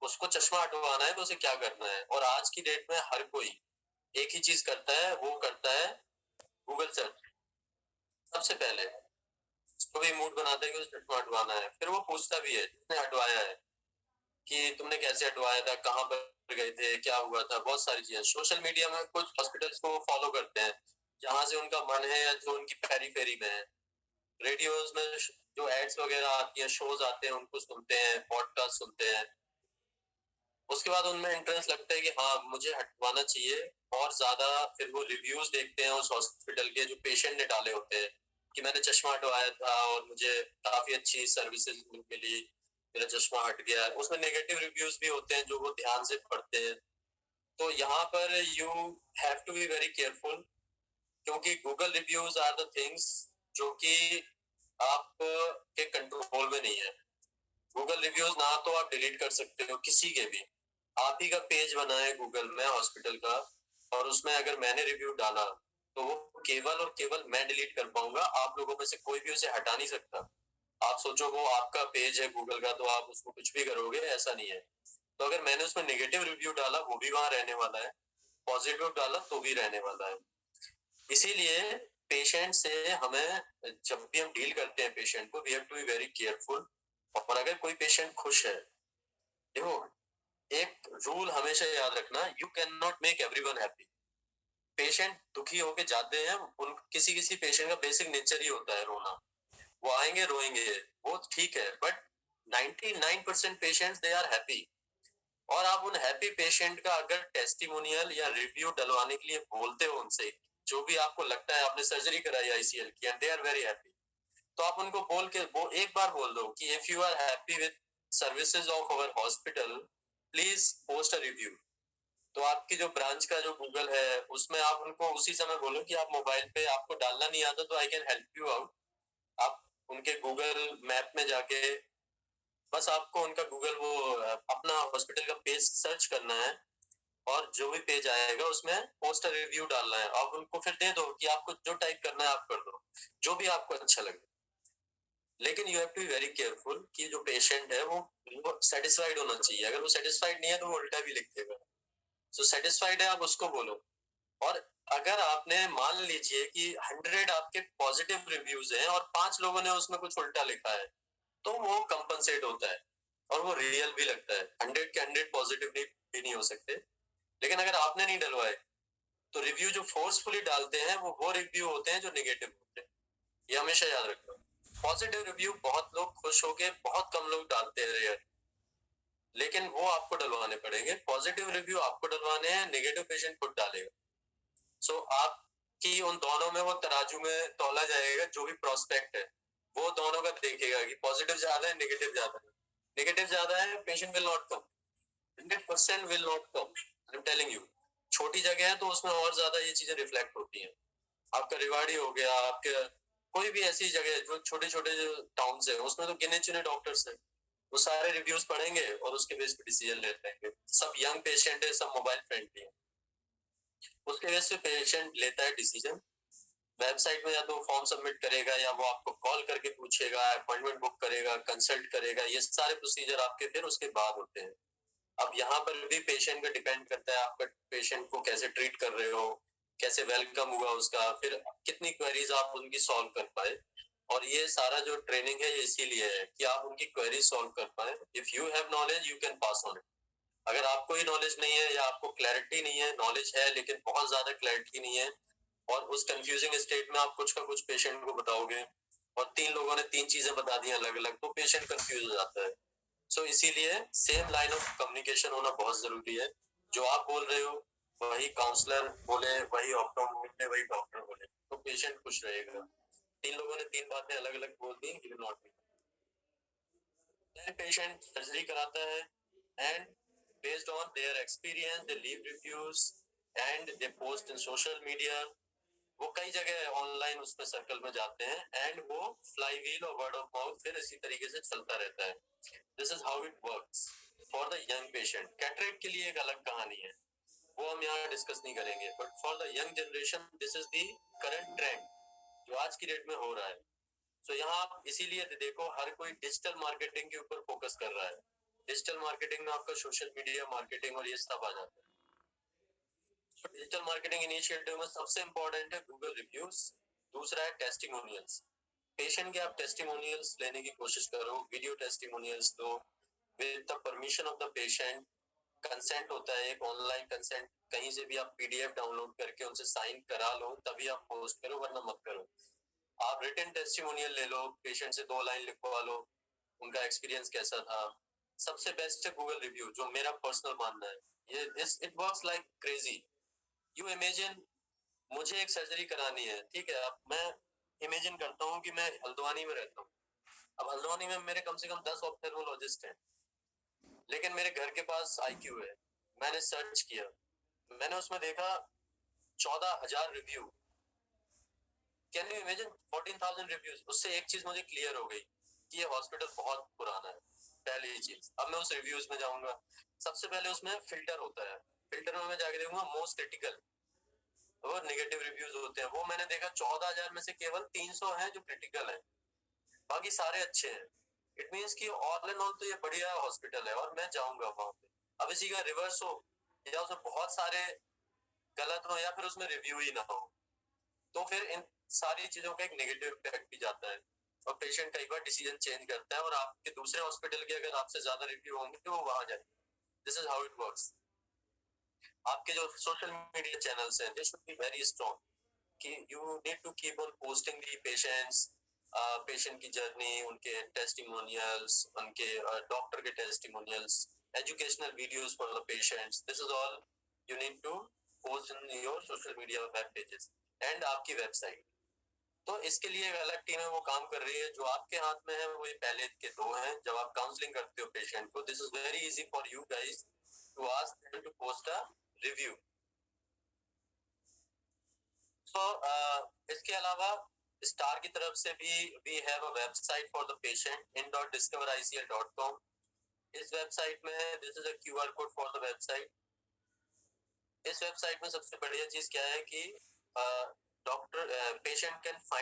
उसको चश्मा हटवाना है तो उसे क्या करना है, और आज की डेट में हर कोई एक ही चीज करता है, वो करता है गूगल सर्च। सबसे पहले उसको भी मूड बनाता है कि उसे चश्मा हटवाना है, फिर वो पूछता भी है जिसने हटवाया है कि तुमने कैसे हटवाया था, कहाँ पर गए थे, क्या हुआ था। बहुत सारी चीजें सोशल मीडिया में कुछ हॉस्पिटल्स को फॉलो करते हैं जहां से उनका मन है या जो उनकी पेरीफेरी में है। रेडियोज में जो एड्स वगैरह आती हैं, शोज आते हैं, उनको सुनते हैं, पॉडकास्ट सुनते हैं। उसके बाद उनमें इंटरेस्ट लगता है कि हाँ मुझे हटवाना चाहिए, और ज्यादा फिर वो रिव्यूज देखते हैं उस हॉस्पिटल के जो पेशेंट ने डाले होते हैं कि मैंने चश्मा हटवाया था और मुझे काफी अच्छी सर्विसेज मिली, मेरा चश्मा हट गया। उसमें नेगेटिव रिव्यूज भी होते हैं जो वो ध्यान से पढ़ते हैं। तो यहाँ पर you have to be very careful, क्योंकि Google reviews are the things जो कि आप के कंट्रोल में नहीं है। गूगल रिव्यूज ना तो आप डिलीट कर सकते हो किसी के भी, आप ही का पेज बनाए गूगल में हॉस्पिटल का, और उसमें अगर मैंने रिव्यू डाला तो वो केवल और केवल मैं डिलीट कर पाऊंगा, आप लोगों में से कोई भी उसे हटा नहीं सकता। आप सोचो वो आपका पेज है गूगल का तो आप उसको कुछ भी करोगे, ऐसा नहीं है। तो अगर मैंने उसमें नेगेटिव रिव्यू डाला वो भी वहां रहने वाला है, पॉजिटिव डाला तो भी रहने वाला है। इसीलिए पेशेंट से हमें, जब भी हम डील करते हैं पेशेंट को, we have to be very careful. और अगर कोई पेशेंट खुश है, देखो एक रूल हमेशा याद रखना, you can not make everyone happy. Patient दुखी होके जाते हैं, उन किसी किसी पेशेंट का बेसिक नेचर ही होता है रोना, वो आएंगे रोएंगे, वो ठीक है। But 99% patients they are happy. और आप उन हैप्पी पेशेंट का अगर टेस्टिमोनियल या रिव्यू डलवाने के लिए बोलते हो उनसे, जो भी आपको लगता है आपने सर्जरी कराई आईसीएल की and they are very happy, तो आप उनको बोल के वो एक बार बोल दो कि if you are happy with services of our hospital please post a review. तो आपकी जो ब्रांच का जो गूगल है उसमें आप उनको उसी समय बोलो कि आप मोबाइल पे आपको डालना नहीं आता तो I can help you out. आप उनके गूगल मैप में जाके बस आपको उनका गूगल वो अपना हॉस्पिटल का पेज सर्च करना है, और जो भी पेज आएगा उसमें पोस्ट रिव्यू डालना है। आप उनको फिर दे दो कि आपको जो टाइप करना है आप कर दो, जो भी आपको अच्छा लगे। लेकिन you have to be very careful कि जो पेशेंट है वो सेटिस्फाइड होना चाहिए। अगर वो सेटिस्फाइड नहीं है तो वो उल्टा भी लिख देगा। सो सेटिस्फाइड है आप उसको बोलो। और अगर आपने मान लीजिए कि 100 आपके पॉजिटिव रिव्यूज हैं और 5 लोगों ने उसमें कुछ उल्टा लिखा है, तो वो कंपनसेट होता है और वो रियल भी लगता है। 100 के 100 पॉजिटिव भी नहीं हो सकते। लेकिन अगर आपने नहीं डलवाए तो रिव्यू जो फोर्सफुली डालते हैं वो रिव्यू होते हैं जो नेगेटिव होते हैं। ये हमेशा याद रखो। पॉजिटिव रिव्यू बहुत लोग खुश होके बहुत कम लोग डालते हैं रेयर, लेकिन वो आपको डलवाने पड़ेंगे। पॉजिटिव रिव्यू आपको डलवाने हैं, नेगेटिव पेशेंट खुद डालेगा। सो आपकी उन दोनों में वो तराजू में तौला जाएगा। जो भी प्रोस्पेक्ट है वो दोनों का देखेगा कि पॉजिटिव ज्यादा है नेगेटिव ज्यादा है। नेगेटिव ज्यादा है patient will not come, 100% will not come. I am telling you. छोटी जगह है तो उसमें और ज्यादा ये चीजें रिफ्लेक्ट होती हैं। आपका रिवाड़ी हो गया, आपके कोई भी ऐसी जगह जो छोटे छोटे जो टाउन्स है उसमें तो गिने चुने डॉक्टर्स हैं। वो सारे रिव्यूज पढ़ेंगे और उसके बेस पे डिसीजन ले लेंगे। सब यंग पेशेंट है, सब मोबाइल फ्रेंडली है, उसके बेस पे पेशेंट लेता है डिसीजन। वेबसाइट में या तो फॉर्म सबमिट करेगा या वो आपको कॉल करके पूछेगा, अपॉइंटमेंट बुक करेगा, कंसल्ट करेगा। ये सारे प्रोसीजर आपके फिर उसके बाद होते हैं। अब यहाँ पर भी पेशेंट का डिपेंड करता है आपका पेशेंट को कैसे ट्रीट कर रहे हो, कैसे वेलकम हुआ उसका, फिर कितनी क्वेरीज आप उनकी सॉल्व कर पाए। और ये सारा जो ट्रेनिंग है ये इसीलिए है कि आप उनकी क्वेरी सॉल्व कर पाए। If you have knowledge you can pass on it. अगर आपको ही नॉलेज नहीं है या आपको क्लैरिटी नहीं है, नॉलेज है लेकिन बहुत ज्यादा क्लैरिटी नहीं है, और उस कंफ्यूजिंग स्टेट में आप कुछ का कुछ पेशेंट को बताओगे और 3 लोगों ने 3 चीजें बता दी अलग अलग, तो पेशेंट कंफ्यूज हो जाता है। सो इसीलिए सेम लाइन ऑफ कम्युनिकेशन होना बहुत जरूरी है। जो आप बोल रहे हो वही काउंसलर बोले, वही ऑप्टोमेट्रिस्ट वही डॉक्टर बोले, तो पेशेंट खुश रहेगा। 3 लोगों ने 3 बातें अलग अलग बोल दी, he will not be. Patient surgery कराता है and based on their experience they leave reviews and they post in social media। वो कई जगह ऑनलाइन उसमें सर्कल में जाते हैं एंड वो फ्लाई व्हील और वर्ड ऑफ माउथ फिर इसी तरीके से चलता रहता है। This is how it works for the young patient. Cataract के लिए एक अलग कहानी है, वो हम यहाँ डिस्कस नहीं करेंगे, but for the young generation this is the current trend जो आज की डेट में हो रहा है। तो यहाँ आप इसीलिए देखो हर कोई डिजिटल मार्केटिंग के ऊपर फोकस कर रहा है। डिजिटल मार्केटिंग में आपका सोशल मीडिया मार्केटिंग और ये सब आ जाता है। डिजिटल मार्केटिंग इनिशिएटिव में सबसे इंपॉर्टेंट है गूगल रिव्यूज, दूसरा है टेस्टिमोनियल्स। पेशेंट के आप टेस्टिमोनियल्स लेने की कोशिश करो, वीडियो टेस्टिमोनियल्स दो with the permission of the patient. Consent होता है एक ऑनलाइन कंसेंट, कहीं से भी आप पीडीएफ डाउनलोड करके उनसे साइन करा लो तभी आप पोस्ट करो, वरना मत करो। आप रिटन टेस्टिमोनियल ले लो, पेशेंट से 2 लाइन लिखवा लो उनका एक्सपीरियंस कैसा था। सबसे बेस्ट है गूगल रिव्यू, जो मेरा पर्सनल मानना है। ये it works like crazy. You imagine मुझे एक सर्जरी करानी है, ठीक है। अब मैं इमेजिन करता हूँ कि मैं हल्द्वानी में रहता हूँ। अब हल्द्वानी में मेरे कम से कम 10 ऑप्थेल्मोलॉजिस्ट हैं, लेकिन मेरे घर के पास आईक्यू है। मैंने सर्च किया, मैंने उसमें देखा 14,000 review. Can you imagine 14,000 reviews. उससे एक चीज मुझे क्लियर हो गई कि ये हॉस्पिटल बहुत पुराना है, पहली चीज। अब मैं उस रिव्यूज में जाऊंगा, सबसे पहले उसमें फिल्टर होता है। फिल्टर में मैं जाके देखूंगा मोस्ट क्रिटिकल और नेगेटिव रिव्यूज होते हैं। वो मैंने देखा 14,000 में से केवल 300 हैं जो क्रिटिकल हैं, बाकी सारे अच्छे हैं। इट मीन्स कि ऑल एंड ऑल तो ये बढ़िया हॉस्पिटल है और मैं जाऊंगा वहां पे। अब इसी का रिवर्स हो या उसमें बहुत सारे गलत हो या फिर उसमें रिव्यू ही ना हो, तो फिर इन सारी चीजों का एक नेगेटिव इम्पैक्ट भी जाता है और पेशेंट कई बार डिसीजन चेंज करता है और आपके दूसरे हॉस्पिटल के अगर आपसे ज्यादा रिव्यू होंगे तो वो वहां जाएंगे। This is how it works. आपके जो सोशल मीडिया चैनल्स हैं they should be very strong कि you need to keep on posting the patients, patient की जर्नी, उनके टेस्टिमोनियल्स, उनके डॉक्टर के testimonials, educational videos for the patients. This is all you need to post in your social media web pages and आपकी website. तो इसके लिए एक अलग टीम है, वो काम कर रही है। जो आपके हाथ में है वो ये पहले के 2 हैं। जब आप काउंसलिंग करते हो पेशेंट को, this is very easy for you guys to ask them to post a review. So इसके अलावा स्टार की तरफ से भी we have a website for the patient in.discovericl.com। इस वेबसाइट में है, this is a QR code for the website. इस वेबसाइट में सबसे बढ़िया चीज क्या है कि डॉक्टर पेशेंट कैन फाइंड